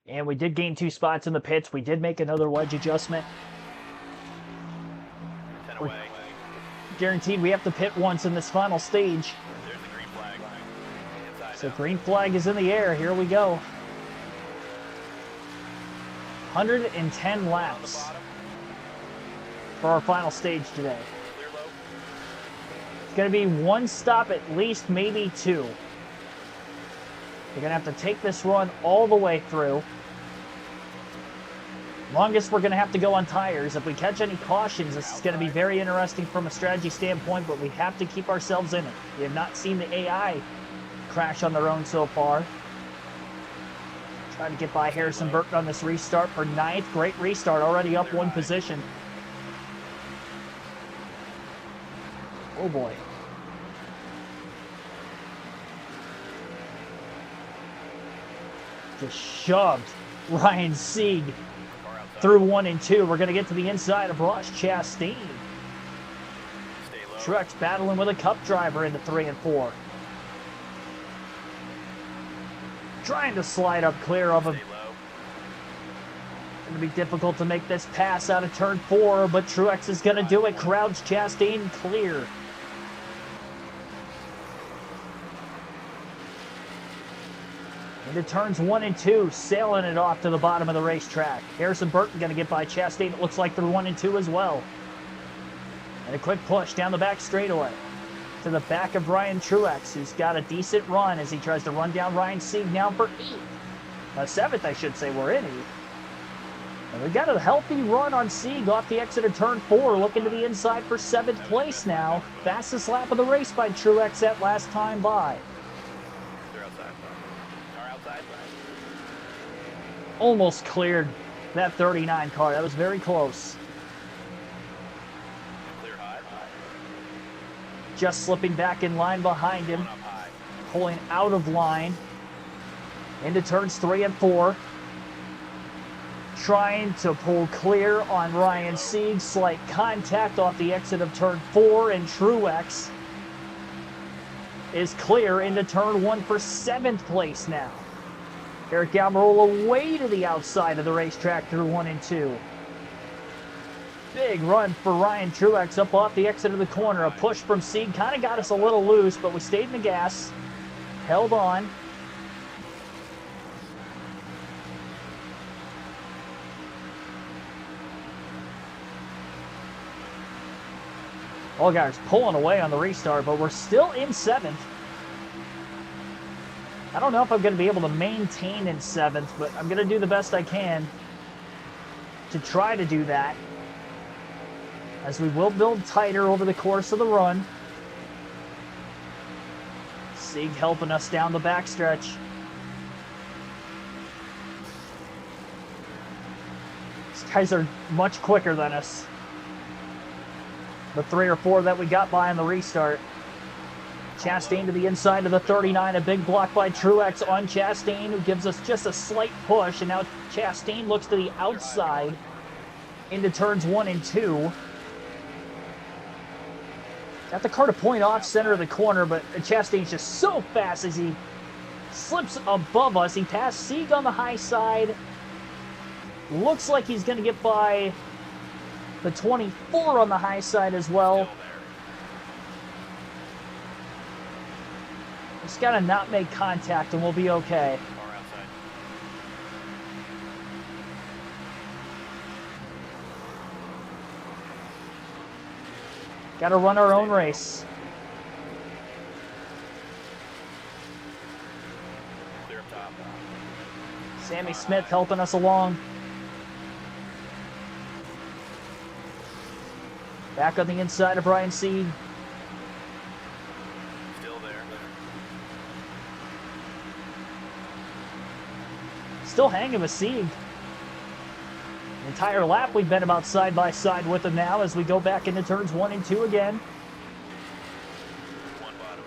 And we did gain 2 spots in the pits. We did make another wedge adjustment. 10 away. Guaranteed we have to pit once in this final stage. There's the green flag. Inside So now. green flag is in the air. Here we go. 110 On the laps bottom. for our final stage today. Clear low. It's going to be 1 stop at least, maybe 2. We're going to have to take this run all the way through. Longest we're going to have to go on tires. If we catch any cautions, this is going to be very interesting from a strategy standpoint, but we have to keep ourselves in it. We have not seen the AI crash on their own so far. Trying to get by Harrison Burton on this restart for 9th. Great restart, already up 1 position. Oh boy. Just shoved Ryan Sieg Car outside. through 1 and 2. We're going to get to the inside of Ross Chastain. Stay low. Truex battling with a cup driver into 3 and 4. Trying to slide up clear of him. Stay low. Going to be difficult to make this pass out of turn 4, but Truex is going to do it. Crowds Chastain clear. Into turns 1 and 2, sailing it off to the bottom of the racetrack. Harrison Burton going to get by Chastain, it looks like, through 1 and 2 as well. And a quick push down the back straightaway to the back of Ryan Truex, who's got a decent run as he tries to run down Ryan Sieg now for 8th. 7th, I should say, we're in 8th. And we've got a healthy run on Sieg off the exit of turn 4, looking to the inside for 7th place now. Fastest lap of the race by Truex that last time by. They're outside. Car outside. Almost cleared that 39 car. That was very close. Clear high. Just slipping back in line behind him, Going up high. pulling out of line into turns 3 and 4. trying to pull clear on Ryan Sieg. Slight contact off the exit of turn 4, and Truex is clear into turn 1 for 7th place now. Eric Almirola way to the outside of the racetrack through 1 and 2. Big run for Ryan Truex up off the exit of the corner. A push from Sieg kind of got us a little loose, but we stayed in the gas, held on. Allgaier's pulling away on the restart, but we're still in 7th. I don't know if I'm going to be able to maintain in 7th, but I'm going to do the best I can to try to do that, as we will build tighter over the course of the run. Sieg helping us down the backstretch. These guys are much quicker than us. The 3 or 4 that we got by on the restart. Chastain to the inside of the 39. A big block by Truex on Chastain, who gives us just a slight push. And now Chastain looks to the outside into turns 1 and 2. Got the car to point off center of the corner, but Chastain's just so fast as he slips above us. He passed Sieg on the high side. Looks like he's going to get by the 24 on the high side as well. Just got to not make contact and we'll be okay. Got to run our own race. Sammy Smith helping us along. Back on the inside of Ryan Sieg. Still there. Still hanging with Sieg. The entire lap we've been about side by side with him now as we go back into turns 1 and 2 again. One bottom.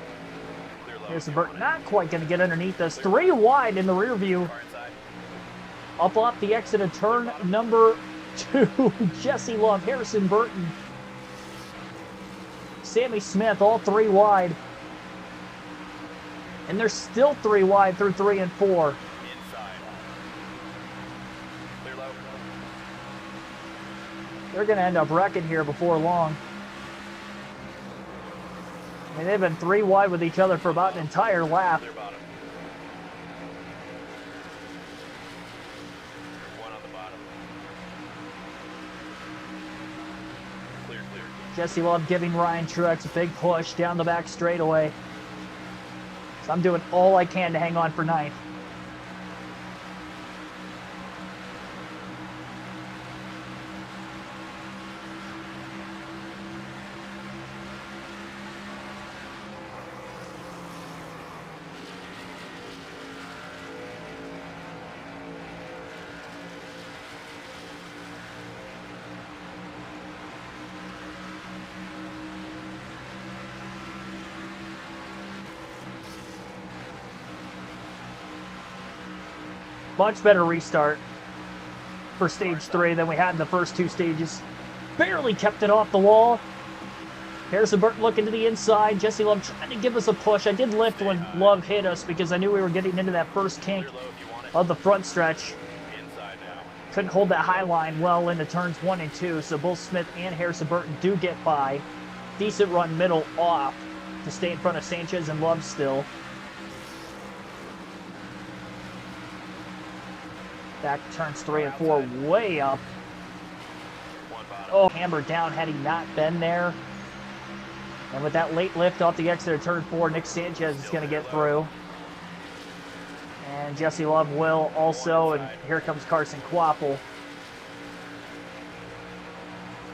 Clear low. Here's the Burt, not quite going to get underneath us. 3 wide in the rear view. Car inside. Up off the exit of turn number 2. Jesse Love, Harrison Burton, Sammy Smith, all 3 wide. And they're still 3 wide through 3 and 4. Inside. Clear low. They're going to end up wrecking here before long. I mean, they've been 3 wide with each other for about an entire lap. Clear bottom. One on the bottom. Clear, clear. Jesse Love giving Ryan Truex a big push down the back straightaway. So I'm doing all I can to hang on for 9th. Much better restart for stage 3 than we had in the first 2 stages. Barely kept it off the wall. Harrison Burton looking to the inside. Jesse Love trying to give us a push. I did lift when Love hit us because I knew we were getting into that first kink Clear low if you want it. of the front stretch. Inside now. Couldn't hold that high line well into turns 1 and 2, so both Smith and Harrison Burton do get by. Decent run middle off to stay in front of Sanchez and Love still. Back to turns 3 and 4, way up. One bottom. Oh, hammered down had he not been there. And with that late lift off the exit of turn 4, Nick Sanchez is going to get through. And Jesse Love will also, and here comes Carson Kvapil.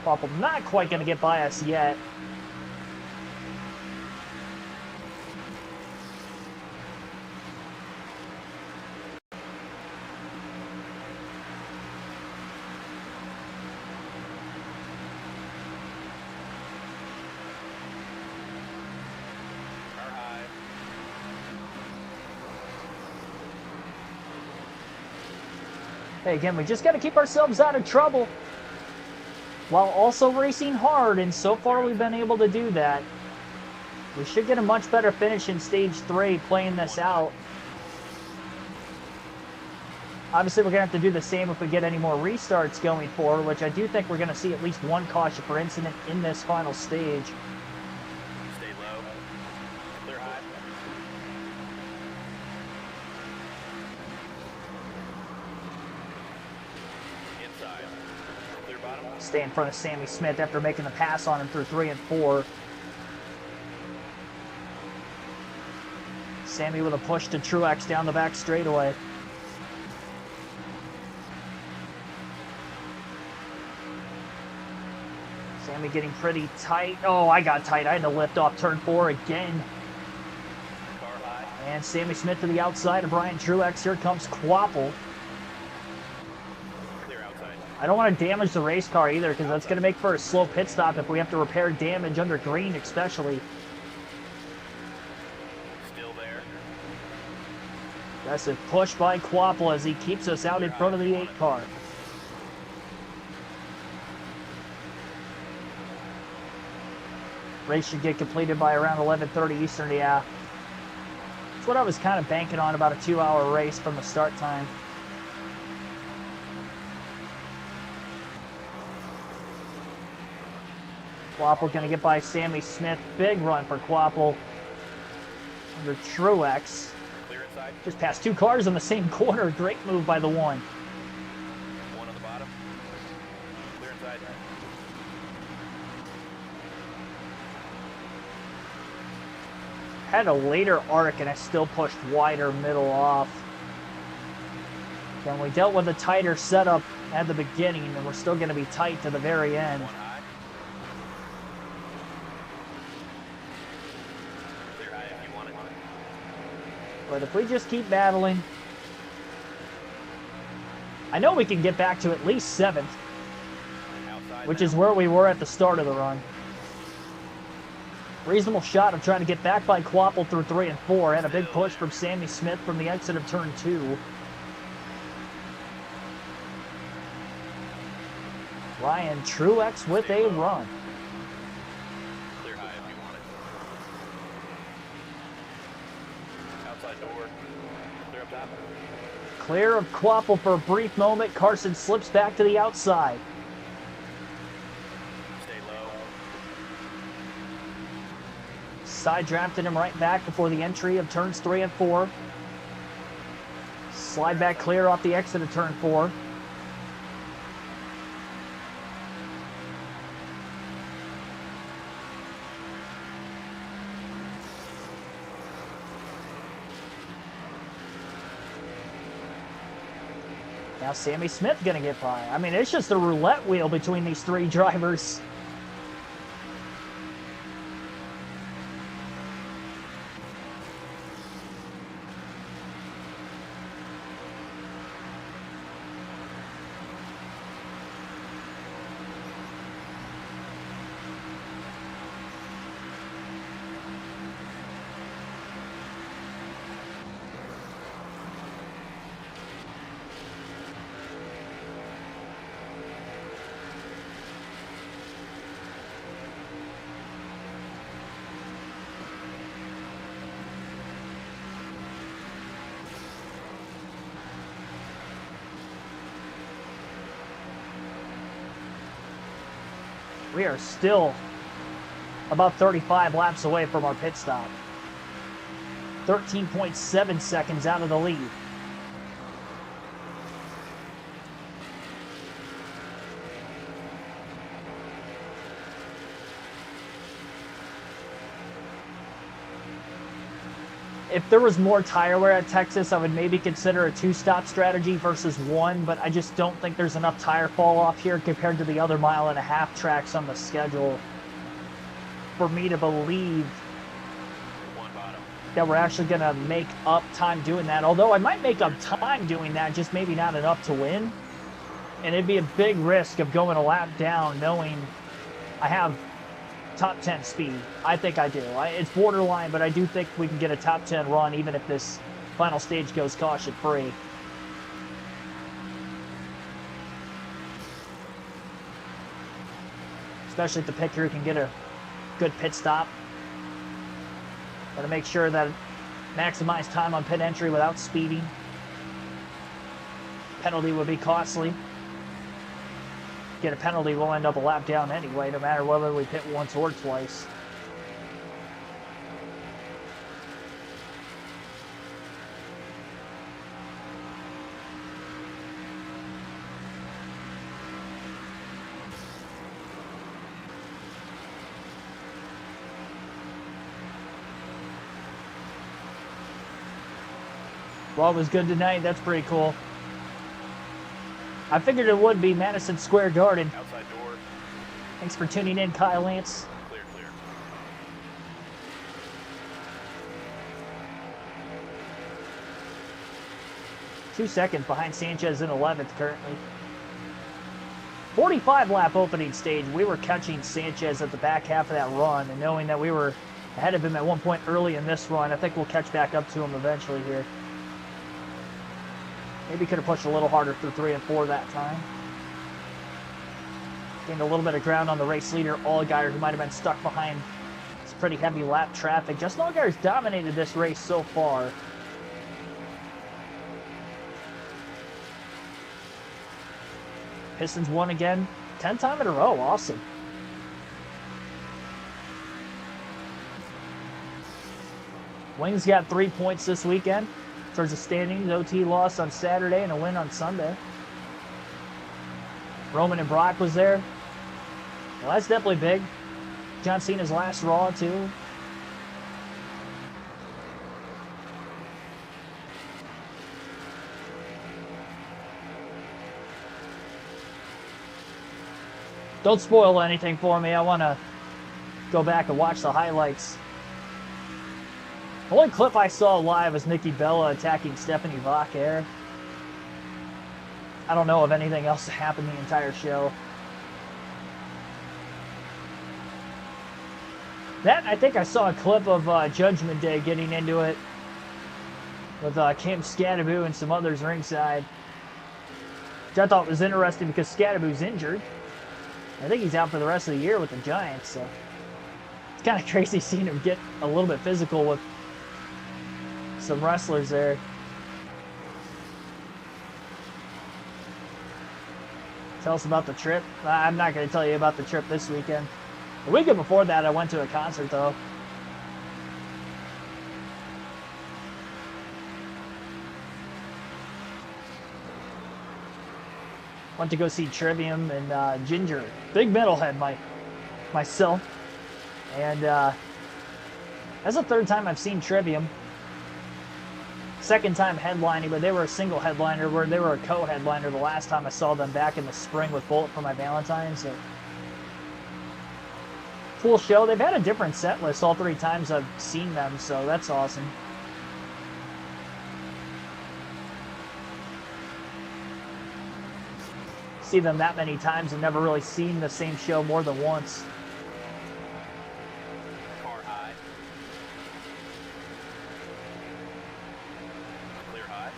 Kvapil not quite going to get by us yet. Car high. Hey, again, we just got to keep ourselves out of trouble while also racing hard, and so far we've been able to do that. We should get a much better finish in Stage 3 playing this out. Obviously, we're going to have to do the same if we get any more restarts going forward, which I do think we're going to see at least one caution per incident in this final stage. Stay low. Clear high. Inside. Clear bottom. Stay in front of Sammy Smith after making the pass on him through 3 and 4. Sammy with a push to Truex down the back straightaway. Sammy getting pretty tight. Oh, I got tight. I had to lift off turn 4 again. Car high. And Sammy Smith to the outside of Brian Truex. Here comes Quapple. Clear outside. I don't want to damage the race car either, because that's going to make for a slow pit stop if we have to repair damage under green especially. Still there. That's a push by Quapple as he keeps us out in front of the 8 car. Race should get completed by around 11:30 Eastern, yeah. That's what I was kind of banking on, about a 2-hour race from the start time. Quapple going to get by Sammy Smith. Big run for Quapple under Truex. Clear inside. Just passed 2 cars in the same corner. Great move by the 1. One on the bottom. Clear inside. Had a later arc and I still pushed wider middle off. Then we dealt with a tighter setup at the beginning, and we're still going to be tight to the very end. One high. Clear high if you want it. But if we just keep battling, I know we can get back to at least 7th, Outside. which now. is where we were at the start of the run. Reasonable shot of trying to get back by Quapple through 3 and 4. And a big push from Sammy Smith from the exit of turn 2. Ryan Truex with a run. Clear high if you want it. Outside door. Clear up top. Clear of Quapple for a brief moment. Carson slips back to the outside. Stay low. Side drafted him right back before the entry of turns 3 and 4. Slide back clear off the exit of turn 4. Now Sammy Smith gonna get by. I mean, it's just a roulette wheel between these 3 drivers. We are still about 35 laps away from our pit stop. 13.7 seconds out of the lead. If there was more tire wear at Texas, I would maybe consider a 2-stop strategy versus 1, but I just don't think there's enough tire fall off here compared to the other 1.5-mile tracks on the schedule for me to believe One bottom. that we're actually going to make up time doing that. Although I might make up time doing that, just maybe not enough to win. And it'd be a big risk of going a lap down knowing I have top 10 speed. I think I do. It's borderline, but I do think we can get a top 10 run even if this final stage goes caution free. especially if the pit crew can get a good pit stop. Got to make sure that maximize time on pit entry without speeding. Penalty would be costly. Get a penalty, we'll end up a lap down anyway, no matter whether we pit once or twice. Well, it was good tonight. That's pretty cool. I figured it would be Madison Square Garden. Outside door. Thanks for tuning in, Kyle Lance. Clear, clear. Two seconds behind Sanchez in 11th currently. 45 lap opening stage. We were catching Sanchez at the back half of that run, and knowing that we were ahead of him at one point early in this run, I think we'll catch back up to him eventually here. Maybe could have pushed a little harder through 3 and 4 that time. Gained a little bit of ground on the race leader, Allgaier, who might have been stuck behind some pretty heavy lap traffic. Justin Allgaier's dominated this race so far. Pistons won again, 10th time in a row, awesome. Wings got 3 points this weekend towards the standings. OT loss on Saturday and a win on Sunday. Roman and Brock was there. Well, that's definitely big. John Cena's last Raw, too. Don't spoil anything for me. I want to go back and watch the highlights. The only clip I saw live was Nikki Bella attacking Stephanie Vauquer. I don't know of anything else that happened the entire show. That, I think I saw a clip of Judgment Day getting into it with Kim Scadaboo and some others ringside, which I thought was interesting because Scadaboo's injured. I think he's out for the rest of the year with the Giants, so it's kind of crazy seeing him get a little bit physical with some wrestlers there. Tell us about the trip. I'm not going to tell you about the trip this weekend. The weekend before that, I went to a concert, though. Went to go see Trivium and Ginger. Big metalhead myself. And that's the third time I've seen Trivium. Second time headlining, but they were a single headliner, where they were a co-headliner the last time I saw them back in the spring with Bullet for My Valentine. So cool show. They've had a different set list all 3 times I've seen them, so that's awesome. See them that many times and never really seen the same show more than once. Car high. Clear high.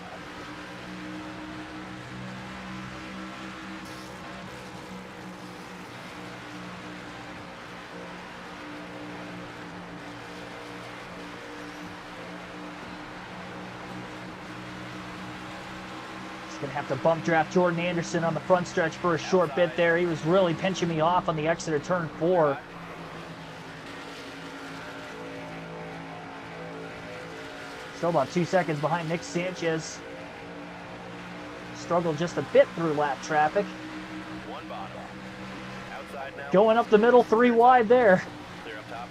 Gonna have to bump draft Jordan Anderson on the front stretch for a short bit there. He was really pinching me off on the exit of turn 4. Still about 2 seconds behind Nick Sanchez. Struggled just a bit through lap traffic. One bottom. Outside now. Going up the middle, 3 wide there. Clear up top.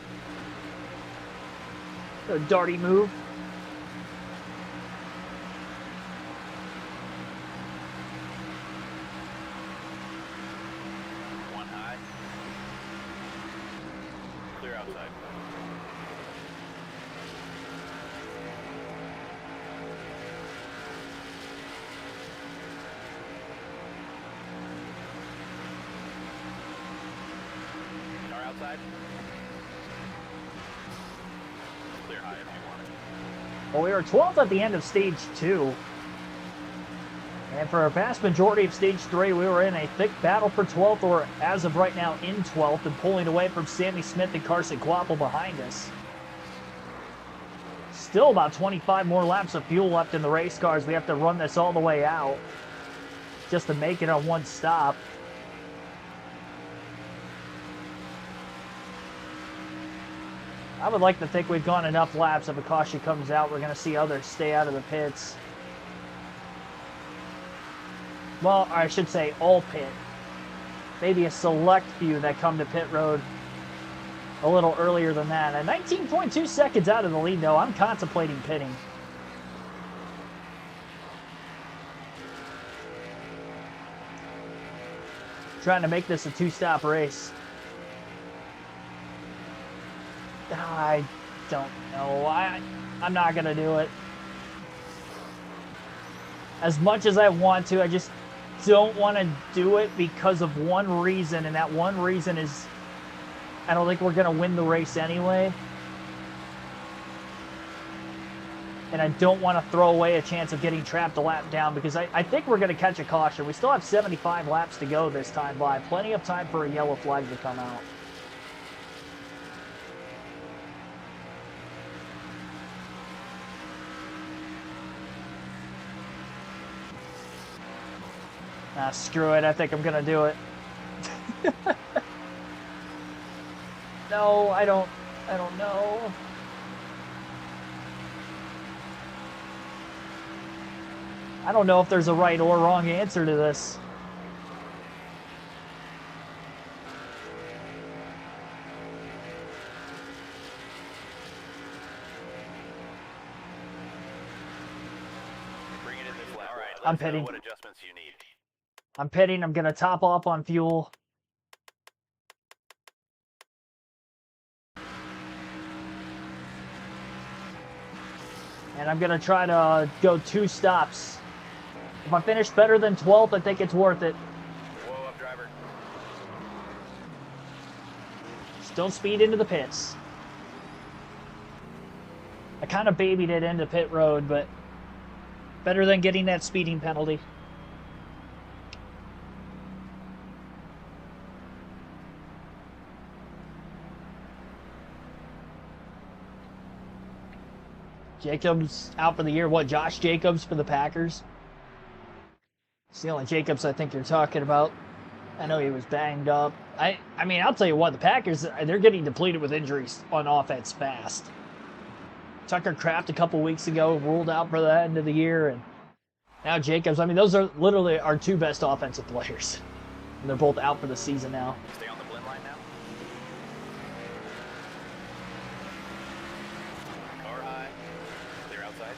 A darty move. One high. Clear outside. Car outside. Clear high if you want it. Well, we were 12th at the end of stage 2. And for a vast majority of Stage 3, we were in a thick battle for 12th, or as of right now, in 12th, and pulling away from Sammy Smith and Carson Quapple behind us. Still about 25 more laps of fuel left in the race cars. We have to run this all the way out just to make it on one stop. I would like to think we've gone enough laps. If a caution comes out, we're going to see others stay out of the pits. Well, I should say all pit. Maybe a select few that come to pit road a little earlier than that. At 19.2 seconds out of the lead, though, I'm contemplating pitting. Trying to make this a two-stop race. I don't know. I'm not going to do it. As much as I want to, I just don't want to do it because of one reason, and that one reason is I don't think we're going to win the race anyway. And I don't want to throw away a chance of getting trapped a lap down, because I think we're going to catch a caution. We still have 75 laps to go this time by. Plenty of time for a yellow flag to come out. Screw it. I think I'm going to do it. No, I don't know. I don't know if there's a right or wrong answer to this. Bring it in this lap. All right, I'm pitting. what adjustments you need. I'm pitting. I'm going to top off on fuel. And I'm going to try to go 2 stops. If I finish better than 12th, I think it's worth it. Whoa, up, driver. Still speed into the pits. I kind of babied it into pit road, but better than getting that speeding penalty. Jacobs out for the year. What, Josh Jacobs for the Packers? It's the only Jacobs I think you're talking about. I know he was banged up. I mean, I'll tell you what, the Packers, they're getting depleted with injuries on offense fast. Tucker Kraft a couple weeks ago ruled out for the end of the year, and now Jacobs. I mean, those are literally our 2 best offensive players. And they're both out for the season now. Stay on the blend line now. Car high. Clear outside.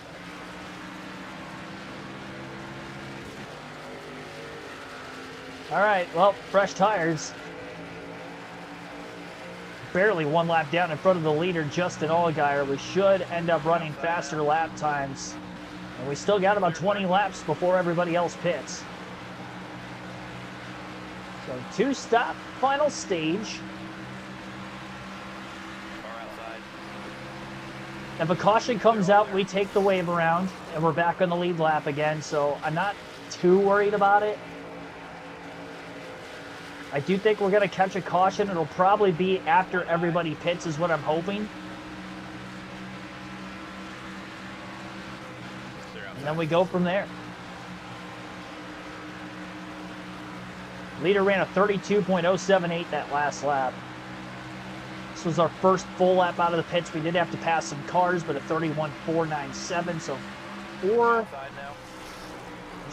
All right, well, fresh tires. Barely 1 lap down in front of the leader, Justin Allgaier. We should end up running faster lap times. And we still got about 20 laps before everybody else pits. So 2-stop final stage. Car outside. If a caution comes out, we take the wave around, and we're back on the lead lap again, so I'm not too worried about it. I do think we're going to catch a caution. It'll probably be after everybody pits is what I'm hoping. And then we go from there. Leader ran a 32.078 that last lap. This was our first full lap out of the pits. We did have to pass some cars, but a 31.497, so I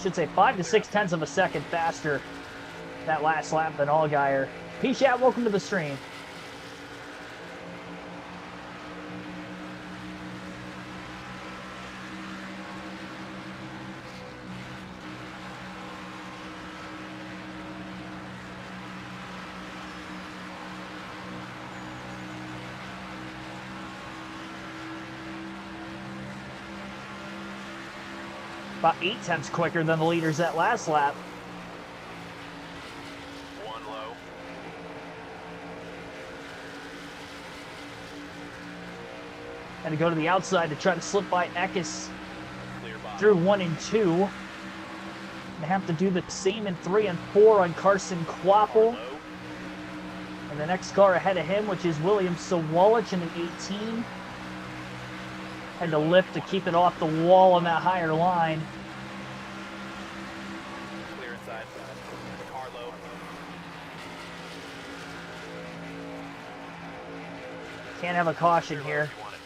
should say 5 to 6 tenths of a second faster that last lap than Allgaier. P-Chat, welcome to the stream. About 8 tenths quicker than the leaders that last lap. Had to go to the outside to try to slip by Eckes through 1 and 2. They have to do the same in 3 and 4 on Carson Quapple. Low. And the next car ahead of him, which is William Sawalich in the 18. Had to lift to keep it off the wall on that higher line. Clear inside. Car low. Can't have a caution Clear low here. if you want it.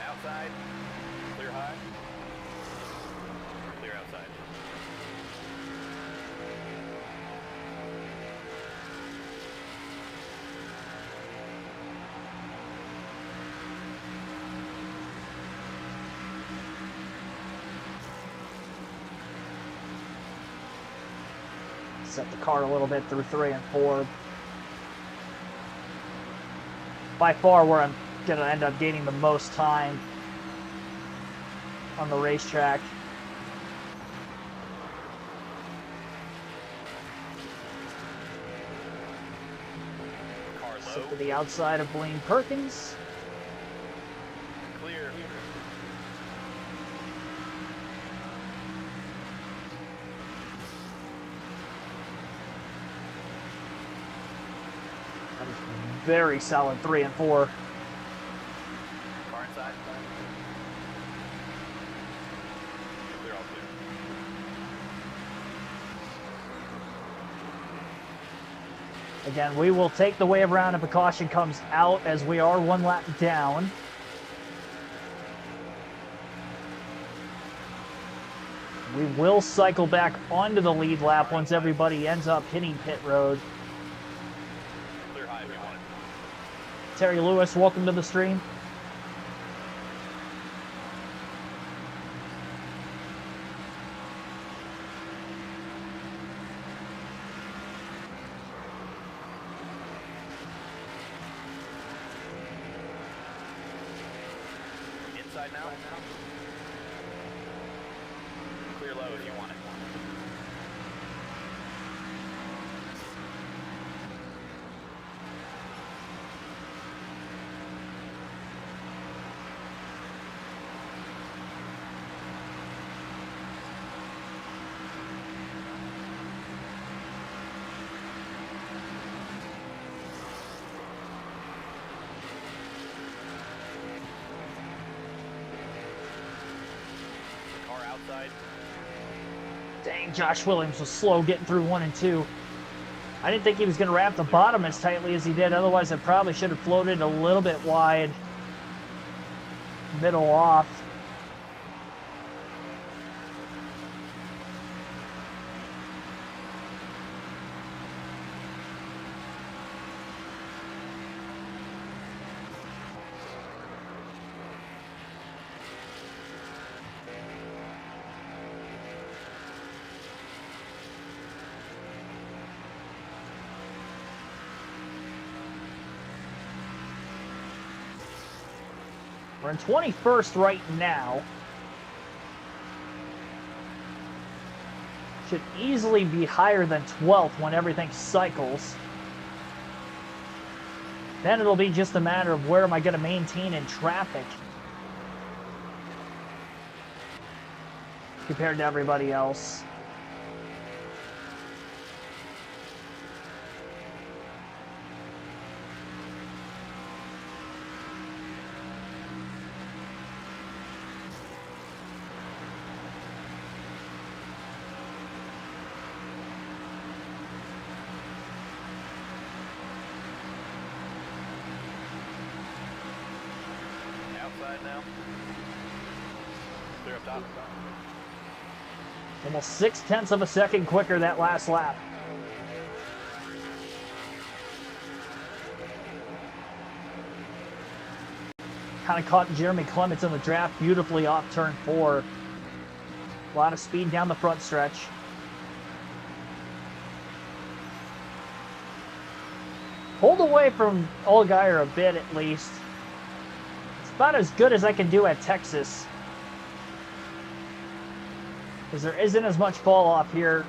Outside. Clear high. Clear outside. Set the car a little bit through 3 and 4. By far where I'm going to end up gaining the most time on the racetrack. Car Set low. to the outside of Blaine Perkins. Clear. That is very solid 3 and 4. Car inside. Clear all clear. Again, we will take the wave around if a caution comes out, as we are 1 lap down. We will cycle back onto the lead lap once everybody ends up hitting pit road. Clear high if you want it. Terry Lewis, welcome to the stream. Inside now. Clear low if you want it. Car outside. Dang, Josh Williams was slow getting through 1 and 2. I didn't think he was going to wrap the bottom as tightly as he did. Otherwise, I probably should have floated a little bit wide. Middle off. We're in 21st right now. Should easily be higher than 12th when everything cycles. Then it'll be just a matter of where am I going to maintain in traffic compared to everybody else. Outside now. Clear up top. Almost 0.6 of a second quicker that last lap. Kind of caught Jeremy Clements in the draft beautifully off turn 4. A lot of speed down the front stretch. Pulled away from Allgaier a bit at least. about as good as I can do at Texas. Because there isn't as much fall off here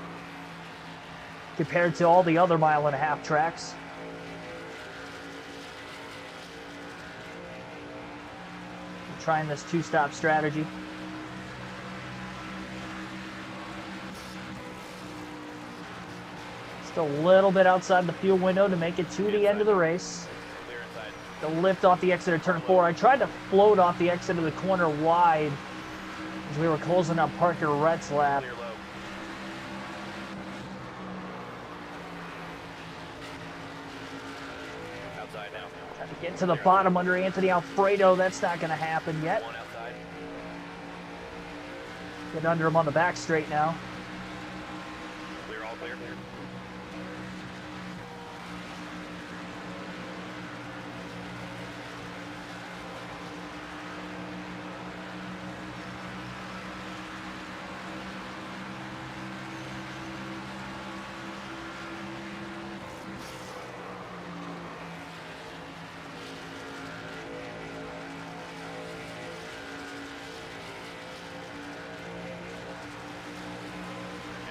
compared to all the other 1.5 mile tracks. I'm trying this two-stop strategy. Just a little bit outside the fuel window to make it to the end of the race. The lift off the exit of turn 4. I tried to float off the exit of the corner wide as we were closing up Parker Rhett's lap. Outside now. Trying to get to the bottom under Anthony Alfredo. That's not going to happen yet. One outside. Get under him on the back straight now. Clear, all clear.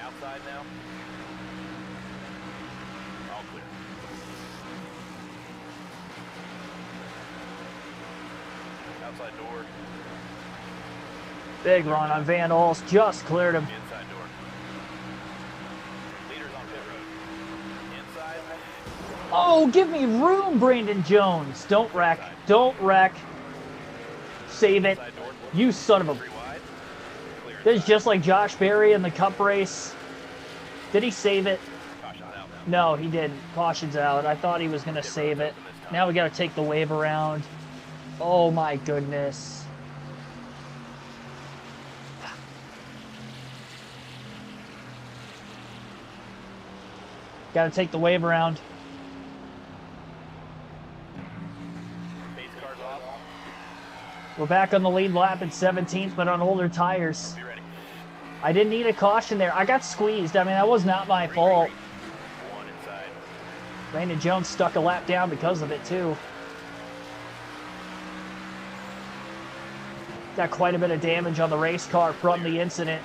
Outside now. All clear. Outside door. Big run on Van Alst. Just cleared him. Inside door. Leaders on pit road. Inside. Oh, give me room, Brandon Jones. Don't wreck. Don't wreck. Save it. Inside door. You son of a... Three wide. Clear. This is just like Josh Berry in the Cup race. Did he save it? Caution out. No, he didn't. Caution's out. I thought he was going to save it. Now we got to take the wave around. Oh my goodness. Got to take the wave around. Base cars off. We're back on the lead lap at 17th, but on older tires. Be ready. I didn't need a caution there. I got squeezed. I mean, that was not my fault. One inside. Brandon Jones stuck a lap down because of it, too. Got quite a bit of damage on the race car from the incident.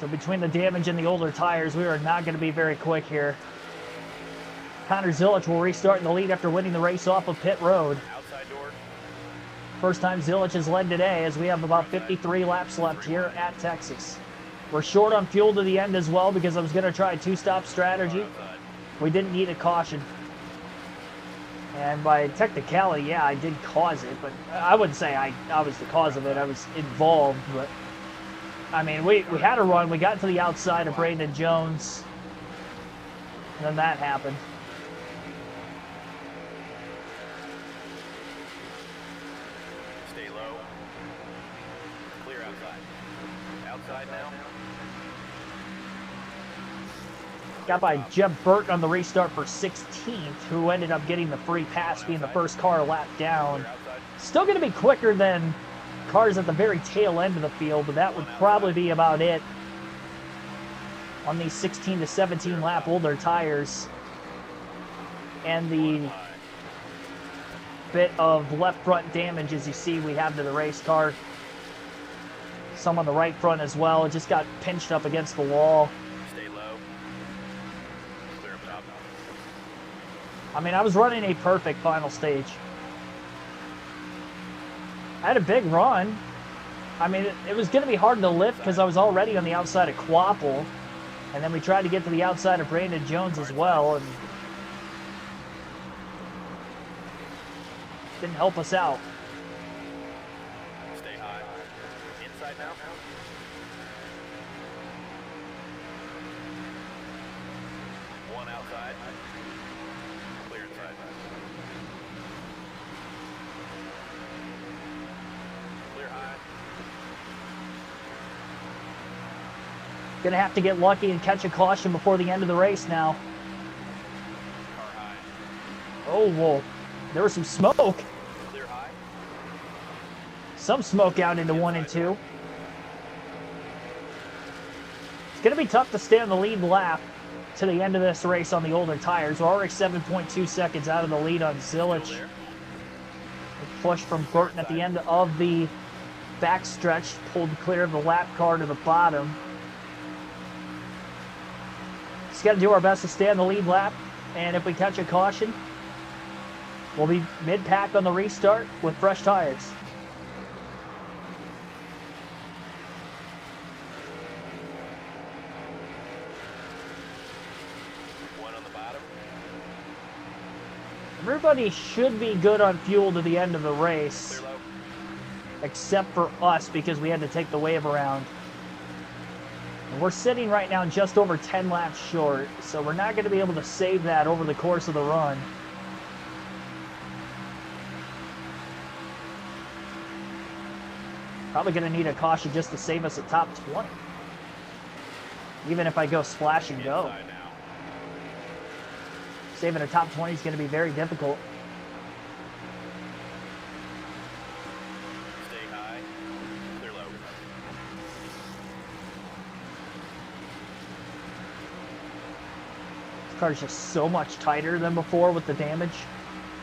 So between the damage and the older tires, we are not going to be very quick here. Connor Zilic will restart in the lead after winning the race off of pit road. Outside door. First time Zilic has led today, as we have about 53 laps left here at Texas. We're short on fuel to the end as well because I was going to try a two-stop strategy. Outside. We didn't need a caution. And by technicality, yeah, I did cause it, but I wouldn't say I was the cause of it. I was involved, but I mean, we had a run. We got to the outside of Brandon Jones, and then that happened. Stay low. Clear outside. Outside now. Got by Jeb Burton on the restart for 16th, who ended up getting the free pass, being the first car lap down. Clear outside. Still going to be quicker than cars at the very tail end of the field, but that would probably be about it on these 16 to 17 lap older tires. And the bit of left front damage, as you see, we have to the race car. Some on the right front as well. It just got pinched up against the wall. Stay low. Clear up top. I mean, I was running a perfect final stage. I had a big run. I mean, it was going to be hard to lift because I was already on the outside of Quapple. And then we tried to get to the outside of Brandon Jones as well, and didn't help us out. Stay high. Inside now. One outside. Clear inside. Clear high. Gonna have to get lucky and catch a caution before the end of the race now. Car high. Oh, whoa. There was some smoke. Clear high. Some smoke out into 1 and 2. It's gonna be tough to stay on the lead lap to the end of this race on the older tires. We're already 7.2 seconds out of the lead on Still Zilic. there. A push from Burton at the end of the backstretch, pulled clear of the lap car to the bottom. Just got to do our best to stay on the lead lap, and if we catch a caution, we'll be mid-pack on the restart with fresh tires. One on the bottom. Everybody should be good on fuel to the end of the race, Clear low. except for us because we had to take the wave around. And we're sitting right now just over 10 laps short, so we're not going to be able to save that over the course of the run. Probably going to need a caution just to save us a top 20. Even if I go splash and go. Inside now. Saving a top 20 is going to be very difficult. Stay high. Clear low. This car's just so much tighter than before with the damage.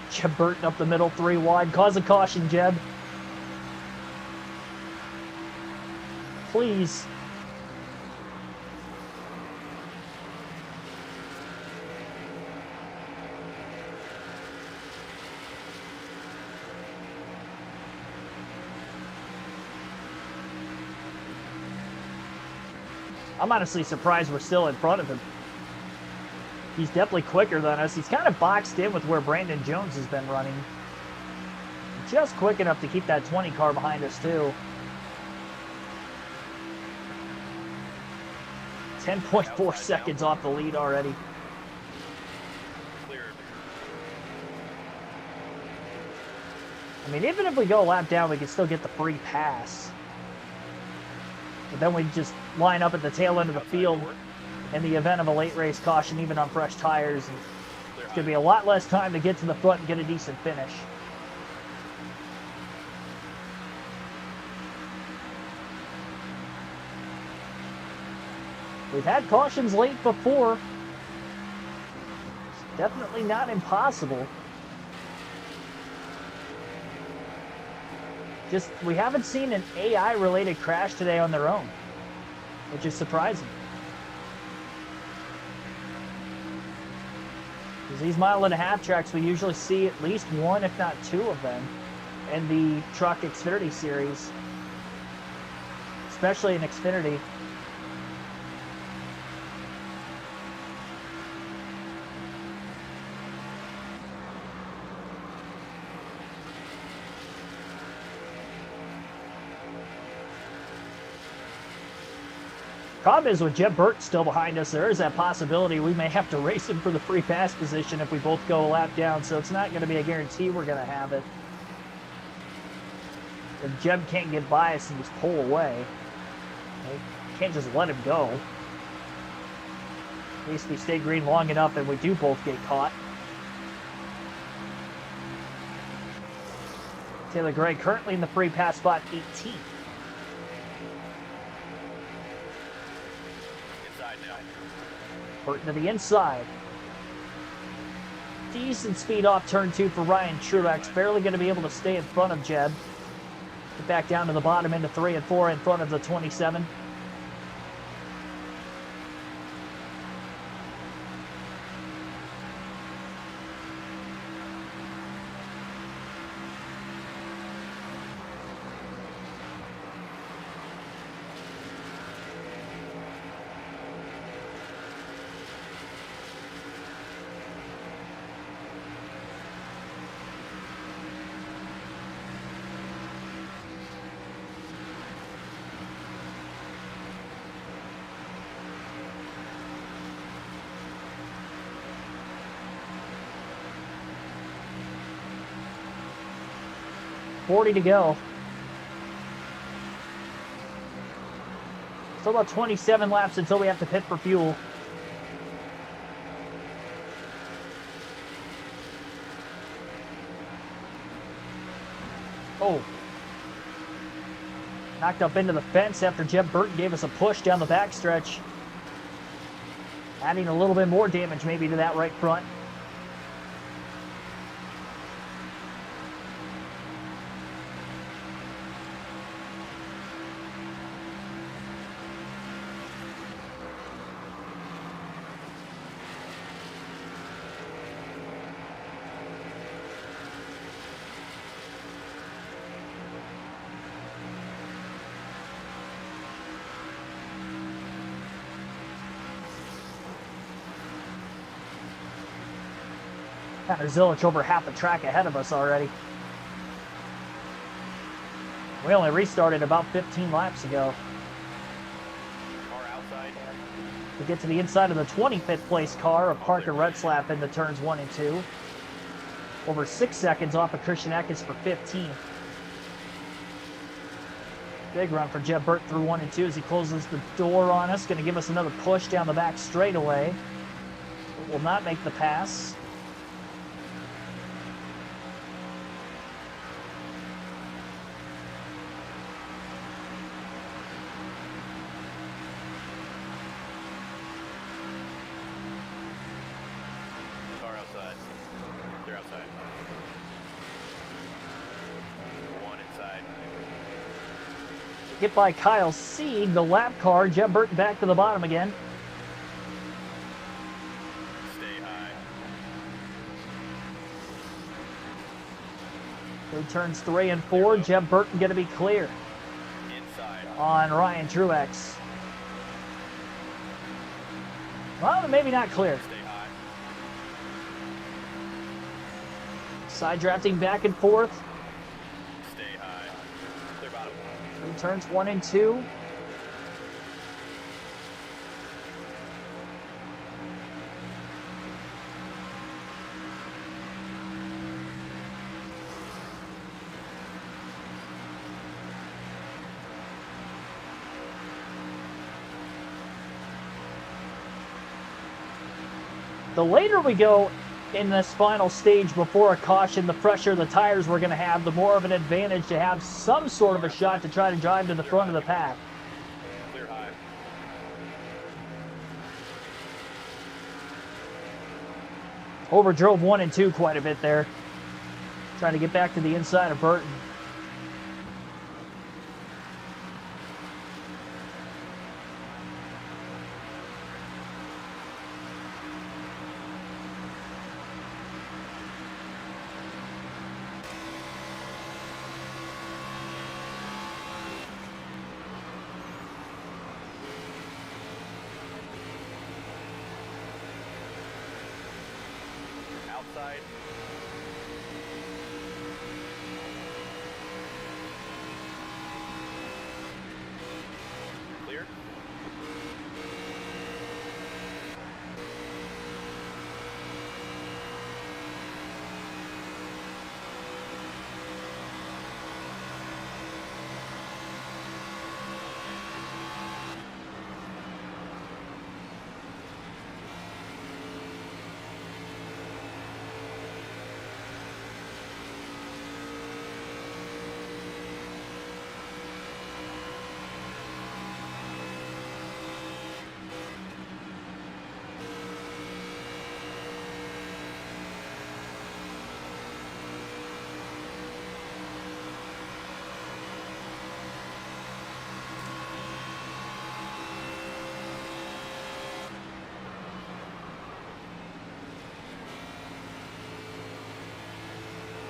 Jeb Burton up the middle, 3 wide. Cause a caution, Jeb. Please. I'm honestly surprised we're still in front of him. He's definitely quicker than us. He's kind of boxed in with where Brandon Jones has been running. Just quick enough to keep that 20 car behind us too. 10.4 seconds off the lead already. Cleared. I mean, even if we go a lap down, we can still get the free pass. But then we just line up at the tail end of the field in the event of a late race caution, even on fresh tires. And it's going to be a lot less time to get to the front and get a decent finish. We've had cautions late before. It's definitely not impossible. Just, we haven't seen an AI-related crash today on their own, which is surprising. Because these mile-and-a-half tracks, we usually see at least one, if not two of them, in the Truck Xfinity series, especially in Xfinity. Problem is, with Jeb Burton still behind us, there is that possibility we may have to race him for the free pass position if we both go a lap down, so it's not going to be a guarantee we're going to have it. If Jeb can't get by us and just pull away, we can't just let him go. At least we stay green long enough and we do both get caught. Taylor Gray currently in the free pass spot 18. Burton to the inside. Decent speed off turn 2 for Ryan Truex. Barely going to be able to stay in front of Jeb. Get back down to the bottom into 3 and 4 in front of the 27. .40 to go. Still about 27 laps until we have to pit for fuel. Oh. Knocked up into the fence after Jeb Burton gave us a push down the backstretch. Adding a little bit more damage maybe to that right front. Connor Zilich over half the track ahead of us already. We only restarted about 15 laps ago. Car outside. We get to the inside of the 25th place car of Parker Retzlaff into turns 1 and 2. Over 6 seconds off of Christian Eckes for 15th. Big run for Jeb Burt through 1 and 2 as he closes the door on us. Going to give us another push down the back straightaway. Will not make the pass. Car outside. They're outside. One inside. Hit by Kyle Sieg, the lap car. Jeb Burton back to the bottom again. Stay high. Through turns 3 and 4, Jeb Burton going to be clear Inside. on Ryan Truex. Well, maybe not clear. Stay high. Side drafting back and forth. Stay high. Clear bottom. Through turns 1 and 2. The later we go in this final stage before a caution, the fresher the tires we're going to have, the more of an advantage to have some sort of a shot to try to drive to the front of the pack. Clear high. Overdrove 1 and 2 quite a bit there. Trying to get back to the inside of Burton. Outside. Clear.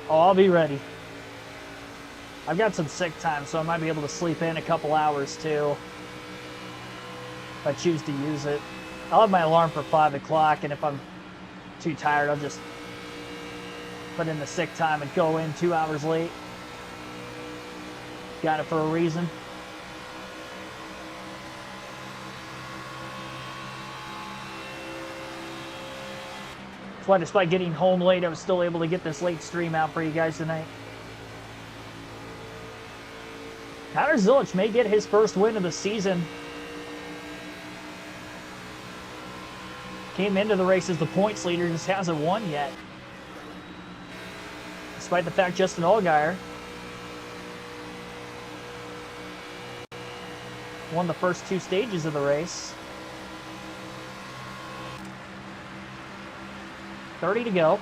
Oh, I'll be ready. I've got some sick time, so I might be able to sleep in a couple hours too, if I choose to use it. I'll have my alarm for 5 o'clock, and if I'm too tired, I'll just put in the sick time and go in 2 hours late. Got it for a reason. That's why, despite getting home late, I was still able to get this late stream out for you guys tonight. Connor Zilich may get his first win of the season. Came into the race as the points leader, just hasn't won yet. Despite the fact Justin Allgaier won the first 2 stages of the race. 30 to go.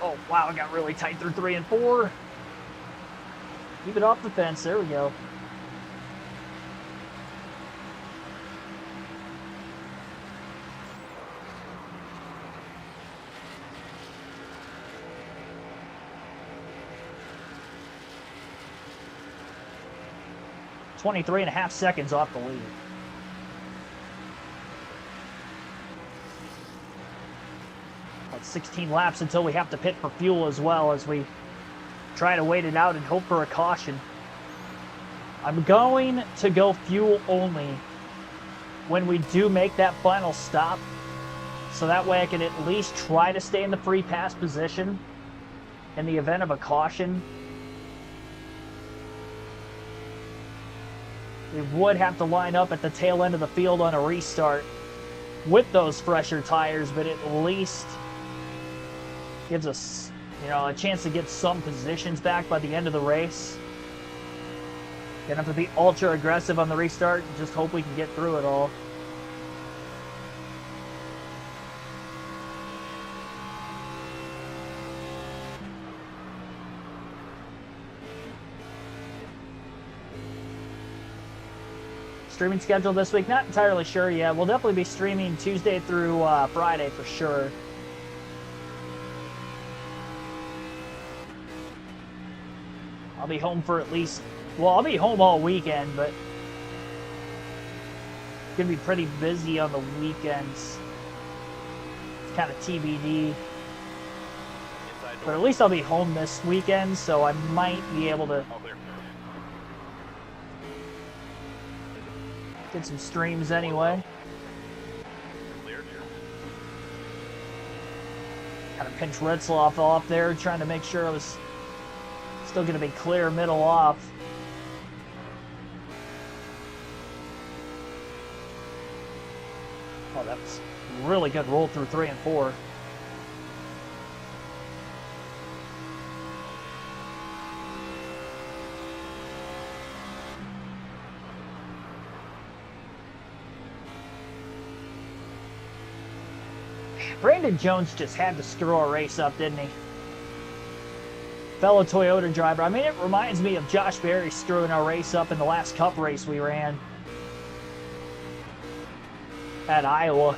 Oh, wow, it got really tight through 3 and 4. Keep it off the fence. There we go. 23.5 seconds off the lead. About 16 laps until we have to pit for fuel as well, as we try to wait it out and hope for a caution. I'm going to go fuel only when we do make that final stop, so that way I can at least try to stay in the free pass position in the event of a caution. We would have to line up at the tail end of the field on a restart with those fresher tires, but at least gives us, a chance to get some positions back by the end of the race. Gonna have to be ultra aggressive on the restart and just hope we can get through it all. Streaming schedule this week, not entirely sure yet. We'll definitely be streaming Tuesday through Friday for sure. I'll be home for at least, I'll be home all weekend, but it's gonna be pretty busy on the weekends. It's kind of TBD. But at least I'll be home this weekend, so I might be able to get some streams anyway. Kind of pinch Retzloff off there, trying to make sure I was still going to be clear middle off. Oh, that was a really good roll through 3 and 4. Brandon Jones just had to screw our race up, didn't he? Fellow Toyota driver. I mean, it reminds me of Josh Berry screwing our race up in the last Cup race we ran at Iowa.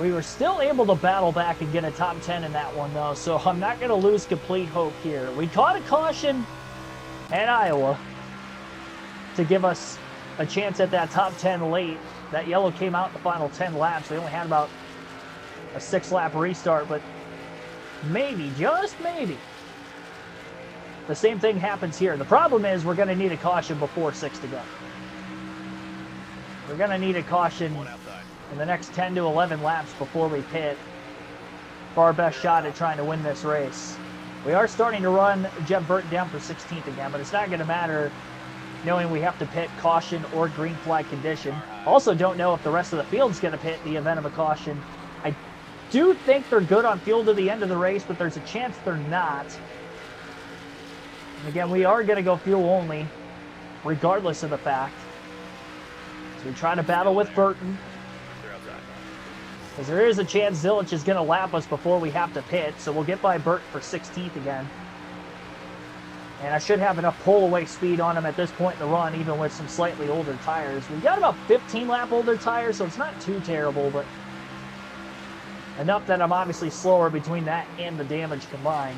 We were still able to battle back and get a top 10 in that one, though, so I'm not going to lose complete hope here. We caught a caution at Iowa to give us a chance at that top 10 late. That yellow came out in the final 10 laps. We only had about a 6-lap restart, but maybe, just maybe, the same thing happens here. The problem is we're going to need a caution before 6 to go. We're going to need a caution in the next 10 to 11 laps before we pit for our best shot at trying to win this race. We are starting to run Jeb Burton down for 16th again, but it's not going to matter knowing we have to pit caution or green flag condition. Also don't know if the rest of the field's going to pit in the event of a caution. I do think they're good on fuel to the end of the race, but there's a chance they're not. And again, we are going to go fuel only, regardless of the fact. So we try to battle with Burton, because there is a chance Zilich is going to lap us before we have to pit, so we'll get by Burton for 16th again. And I should have enough pull-away speed on him at this point in the run, even with some slightly older tires. We've got about 15-lap older tires, so it's not too terrible, but enough that I'm obviously slower between that and the damage combined.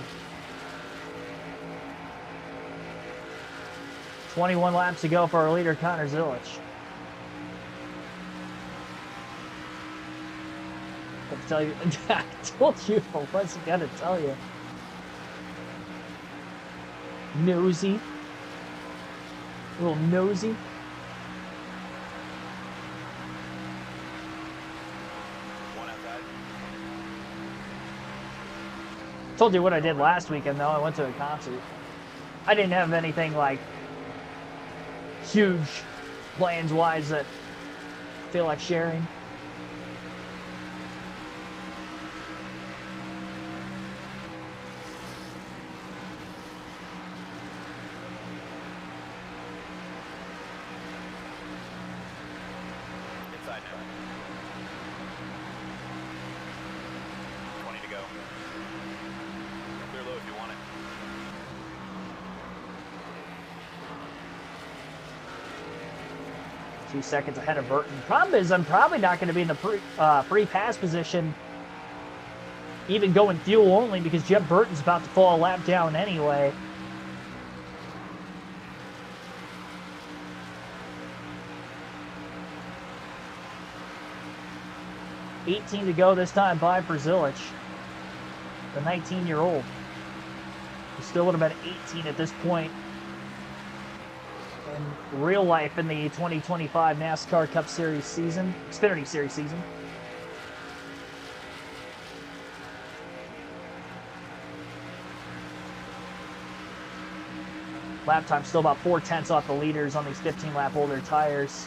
21 laps to go for our leader, Connor Zilich. I tell you, I told you I wasn't gonna tell you. Nosy. A little nosy. Told you what I did last weekend, though. I went to a concert. I didn't have anything like huge plans-wise that I feel like sharing. Inside now. 20 to go. Clear low if you want it. Few seconds ahead of Burton. Problem is, I'm probably not going to be in the free pass position, even going fuel only, because Jeb Burton's about to fall a lap down anyway. 18 to go this time by for Zilich, the 19-year-old. He still would have been 18 at this point in real life in the 2025 NASCAR Cup Series season, Xfinity Series season. Lap time still about 4/10 off the leaders on these 15-lap older tires.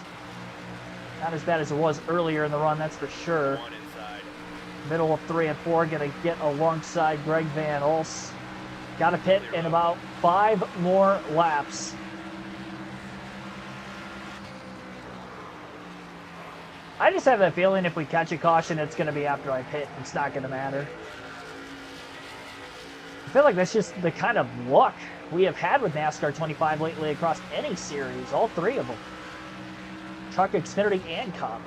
Not as bad as it was earlier in the run, that's for sure. Middle of 3 and 4, going to get alongside Greg Van Ulst. Got to pit in about 5 more laps. I just have that feeling if we catch a caution, it's going to be after I pit. It's not going to matter. I feel like that's just the kind of luck we have had with NASCAR 25 lately across any series, all 3 of them. Truck, Xfinity, and Cup.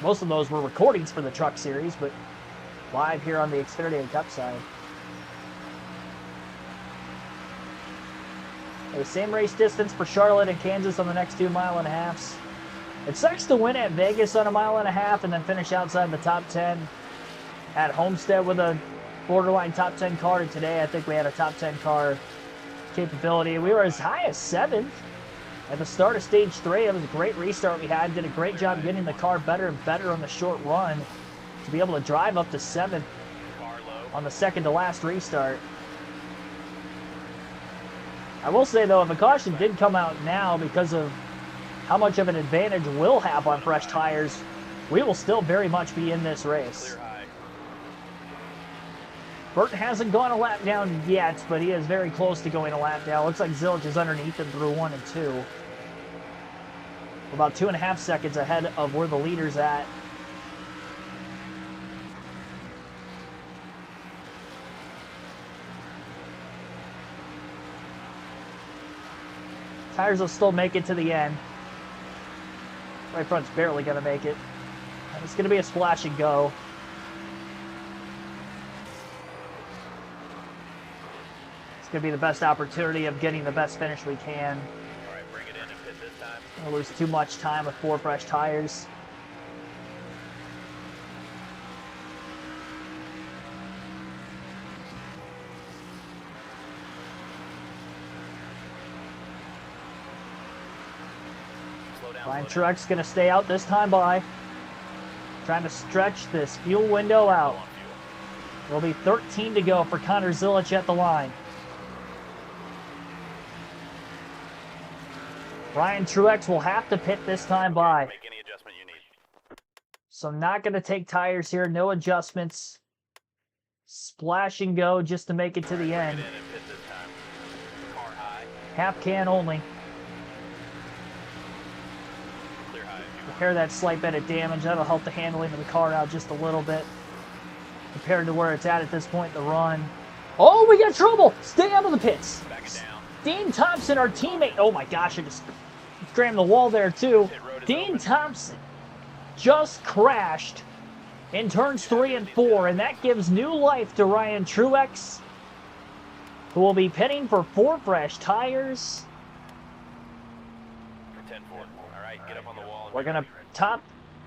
Most of those were recordings for the Truck Series, but live here on the Xfinity and Cup side. The same race distance for Charlotte and Kansas on the next 2 mile-and-a-halves. It sucks to win at Vegas on a 1.5 miles and then finish outside the top 10 at Homestead with a borderline top 10 car. And today I think we had a top 10 car capability. We were as high as 7th at the start of stage 3. It was a great restart we had. Did a great job getting the car better and better on the short run to be able to drive up to 7th on the second to last restart. I will say though, if a caution did come out now because of how much of an advantage we'll have on fresh tires, we will still very much be in this race. Burton hasn't gone a lap down yet, but he is very close to going a lap down. Looks like Zilich is underneath him through 1 and 2. We're about 2.5 seconds ahead of where the leader's at. Tires will still make it to the end. Right front's barely going to make it. And it's going to be a splash and go. It's going to be the best opportunity of getting the best finish we can. All right, bring it in and pit this time. We'll lose too much time with 4 fresh tires. Ryan Truex going to stay out this time by. Trying to stretch this fuel window out. There'll be 13 to go for Connor Zilich at the line. Ryan Truex will have to pit this time by. Make any adjustment you need. So not going to take tires here. No adjustments. Splash and go just to make it to the end. Bring it in and pit this time. Car high. Half can only. Clear high if you want. Repair that slight bit of damage. That'll help the handling of the car out just a little bit compared to where it's at this point in the run. Oh, we got trouble! Stay out of the pits. Back it down. Dean Thompson, our teammate. Oh my gosh, I just crammed the wall there too. Dean Thompson just crashed in turns 3 and 4, and that gives new life to Ryan Truex, who will be pitting for 4 fresh tires. For 10-4. All right, get up on the wall. We're going to top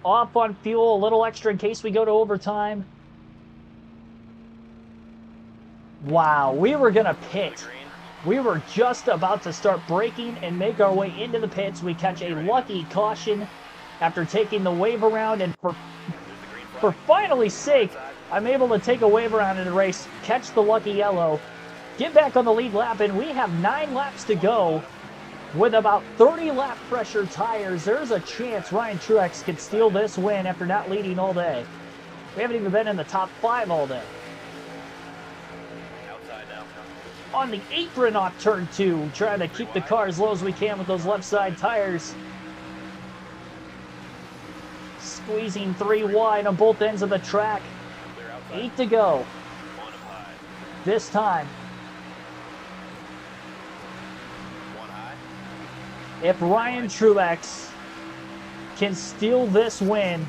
off on fuel, a little extra in case we go to overtime. Wow, we were going to pit. We were just about to start braking and make our way into the pits. We catch a lucky caution after taking the wave around, and for finally sake, I'm able to take a wave around in the race, catch the lucky yellow, get back on the lead lap, and we have 9 laps to go with about 30 lap pressure tires. There's a chance Ryan Truex could steal this win after not leading all day. We haven't even been in the top 5 all day. On the apron off turn 2, trying to keep the car as low as we can with those left side tires. Squeezing 3 wide on both ends of the track. 8 to go. This time. If Ryan Truex can steal this win,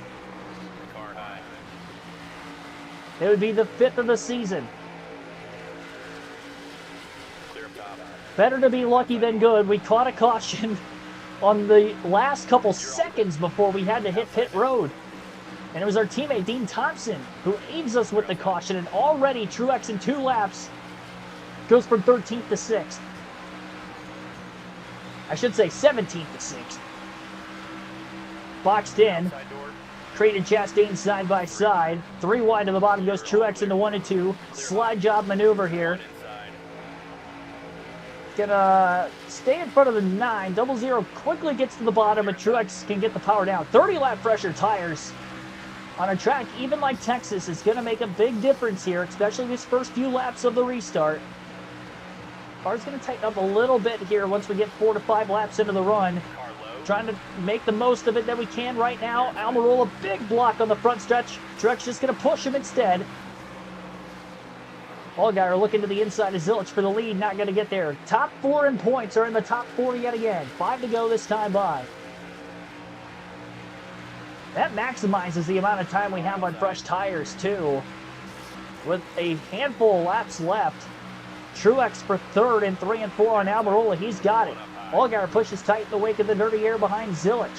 it would be the 5th of the season. Better to be lucky than good. We caught a caution on the last couple seconds before we had to hit pit road. And it was our teammate, Dean Thompson, who aids us with the caution. And already Truex in 2 laps goes from 13th to 6th. I should say 17th to 6th. Boxed in. Creed and Chastain side by side. 3 wide to the bottom goes Truex into 1 and 2. Slide job maneuver here. Gonna stay in front of the 9. 00 quickly gets to the bottom, but Truex can get the power down. 30 lap pressure tires on a track even like Texas is gonna make a big difference here, especially these first few laps of the restart. Car's gonna tighten up a little bit here once we get 4 to 5 laps into the run. Trying to make the most of it that we can right now. Almirola, big block on the front stretch. Truex just gonna push him instead. Allgaier looking to the inside of Zilich for the lead, not going to get there. Top 4 in points are in the top 4 yet again. 5 to go this time by. That maximizes the amount of time we have on fresh tires, too. With a handful of laps left. Truex for 3rd and 3 and 4 on Almirola. He's got it. Allgaier pushes tight in the wake of the dirty air behind Zilich.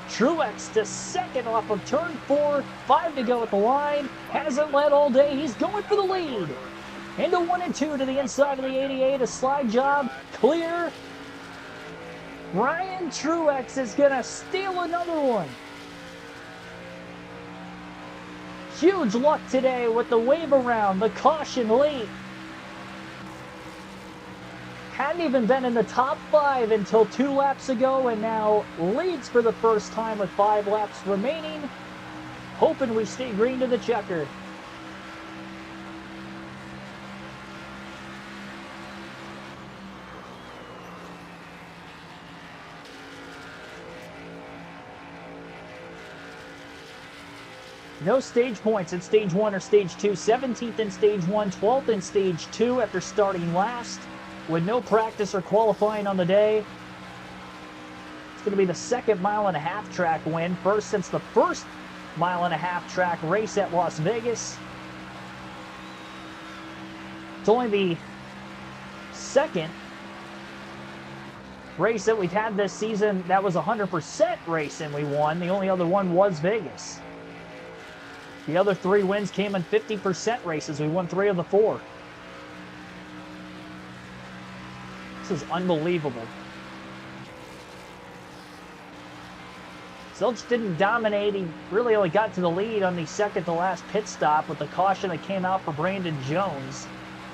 Truex to 2nd off of turn 4. 5 to go at the line. Hasn't led all day. He's going for the lead. Into 1 and 2 to the inside of the 88. A slide job. Clear. Ryan Truex is going to steal another one. Huge luck today with the wave around, the caution late. Hadn't even been in the top 5 until 2 laps ago, and now leads for the first time with 5 laps remaining. Hoping we stay green to the checker. No stage points in Stage 1 or Stage 2. 17th in Stage 1, 12th in Stage 2 after starting last. With no practice or qualifying on the day. It's going to be the 2nd mile-and-a-half track win. First since the first mile-and-a-half track race at Las Vegas. It's only the 2nd race that we've had this season that was 100% race and we won. The only other one was Vegas. The other 3 wins came in 50% races. We won 3 of the 4. This is unbelievable. Zilich didn't dominate. He really only got to the lead on the 2nd to last pit stop with the caution that came out for Brandon Jones,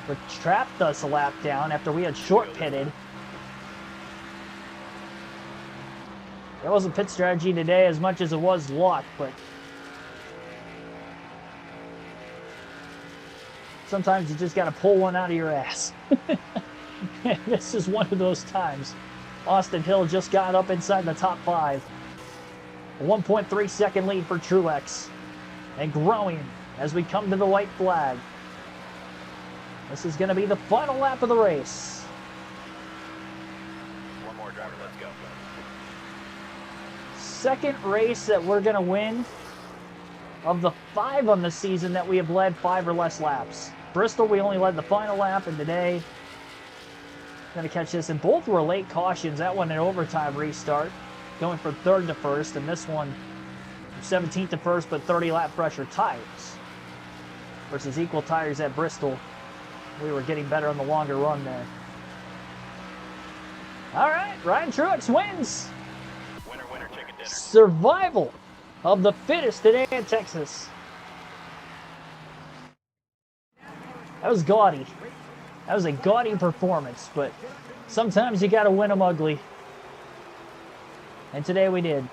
which trapped us a lap down after we had short pitted. That wasn't pit strategy today as much as it was luck, but sometimes you just got to pull one out of your ass. This is one of those times. Austin Hill just got up inside the top 5. A 1.3 second lead for Truex. And growing as we come to the white flag. This is going to be the final lap of the race. One more driver, let's go. 2nd race that we're going to win of the 5 on the season that we have led 5 or less laps. Bristol, we only led the final lap, and today going to catch this, and both were late cautions. That one an overtime restart, going from 3rd to 1st, and this one from 17th to 1st, but 30 lap pressure tires versus equal tires at Bristol. We were getting better on the longer run there. All right, Ryan Truex wins. Winner, winner, chicken dinner. Survival of the fittest today in Texas. That was gaudy. That was a gaudy performance, but sometimes you got to win them ugly. And today we did.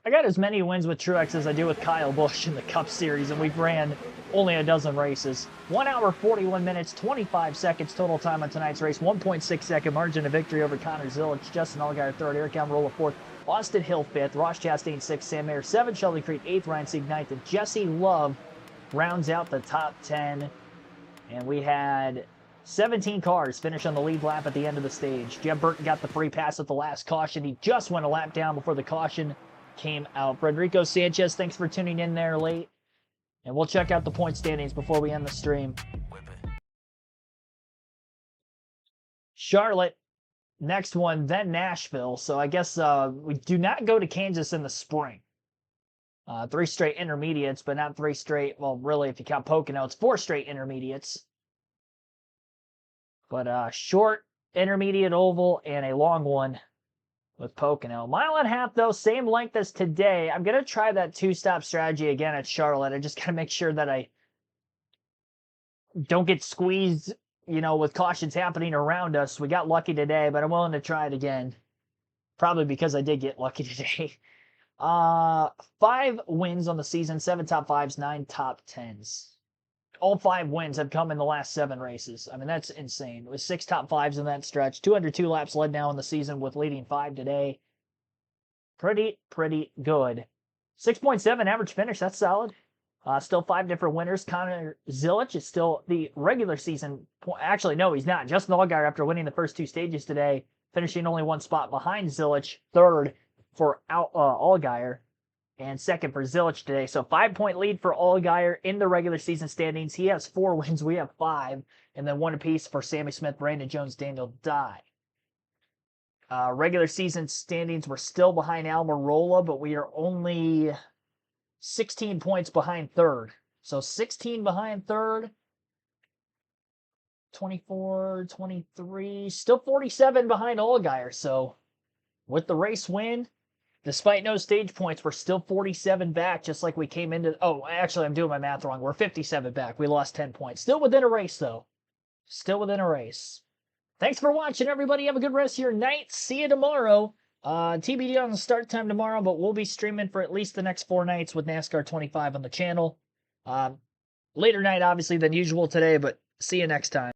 I got as many wins with Truex as I do with Kyle Busch in the Cup Series, and we've ran only a dozen races. 1 hour, 41 minutes, 25 seconds total time on tonight's race. 1.6 second margin of victory over Connor Zilich. Justin Allgaier 3rd, Eric Almirola 4th, Austin Hill 5th, Ross Chastain 6th, Sam Mayer 7th, Shelby Creed 8th, Ryan Sieg 9th, and Jesse Love rounds out the top 10. And we had 17 cars finish on the lead lap at the end of the stage. Jeb Burton got the free pass at the last caution. He just went a lap down before the caution came out. Frederico Sanchez, thanks for tuning in there late. And we'll check out the point standings before we end the stream. Charlotte, next one, then Nashville. So I guess we do not go to Kansas in the spring. 3 straight intermediates, but not 3 straight. Well, really, if you count Pocono, it's 4 straight intermediates. But short, intermediate oval, and a long one with Pocono. 1.5 miles, though, same length as today. I'm going to try that 2-stop strategy again at Charlotte. I just got to make sure that I don't get squeezed, with cautions happening around us. We got lucky today, but I'm willing to try it again. Probably because I did get lucky today. 5 wins on the season, 7 top 5s, 9 top 10s. All 5 wins have come in the last 7 races. I mean, that's insane. With 6 top 5s in that stretch, 202 laps led now in the season with leading 5 today. Pretty good. 6.7 average finish, that's solid. Still 5 different winners. Connor Zilic is still the regular season. Actually, no, he's not. Justin Allgaier, after winning the first 2 stages today, finishing only 1 spot behind Zilic, 3rd for Allgaier, and 2nd for Zilic today. So 5-point lead for Allgaier in the regular season standings. He has 4 wins. We have 5. And then 1 apiece for Sammy Smith, Brandon Jones, Daniel Dye. Regular season standings, we're still behind Almirola, but we are only 16 points behind 3rd. So 16 behind 3rd. 24, 23, still 47 behind Allgaier. So with the race win, despite no stage points, we're still 47 back, just like we came into... Oh, actually, I'm doing my math wrong. We're 57 back. We lost 10 points. Still within a race, though. Still within a race. Thanks for watching, everybody. Have a good rest of your night. See you tomorrow. TBD on the start time tomorrow, but we'll be streaming for at least the next 4 nights with NASCAR 25 on the channel. Later night, obviously, than usual today, but see you next time.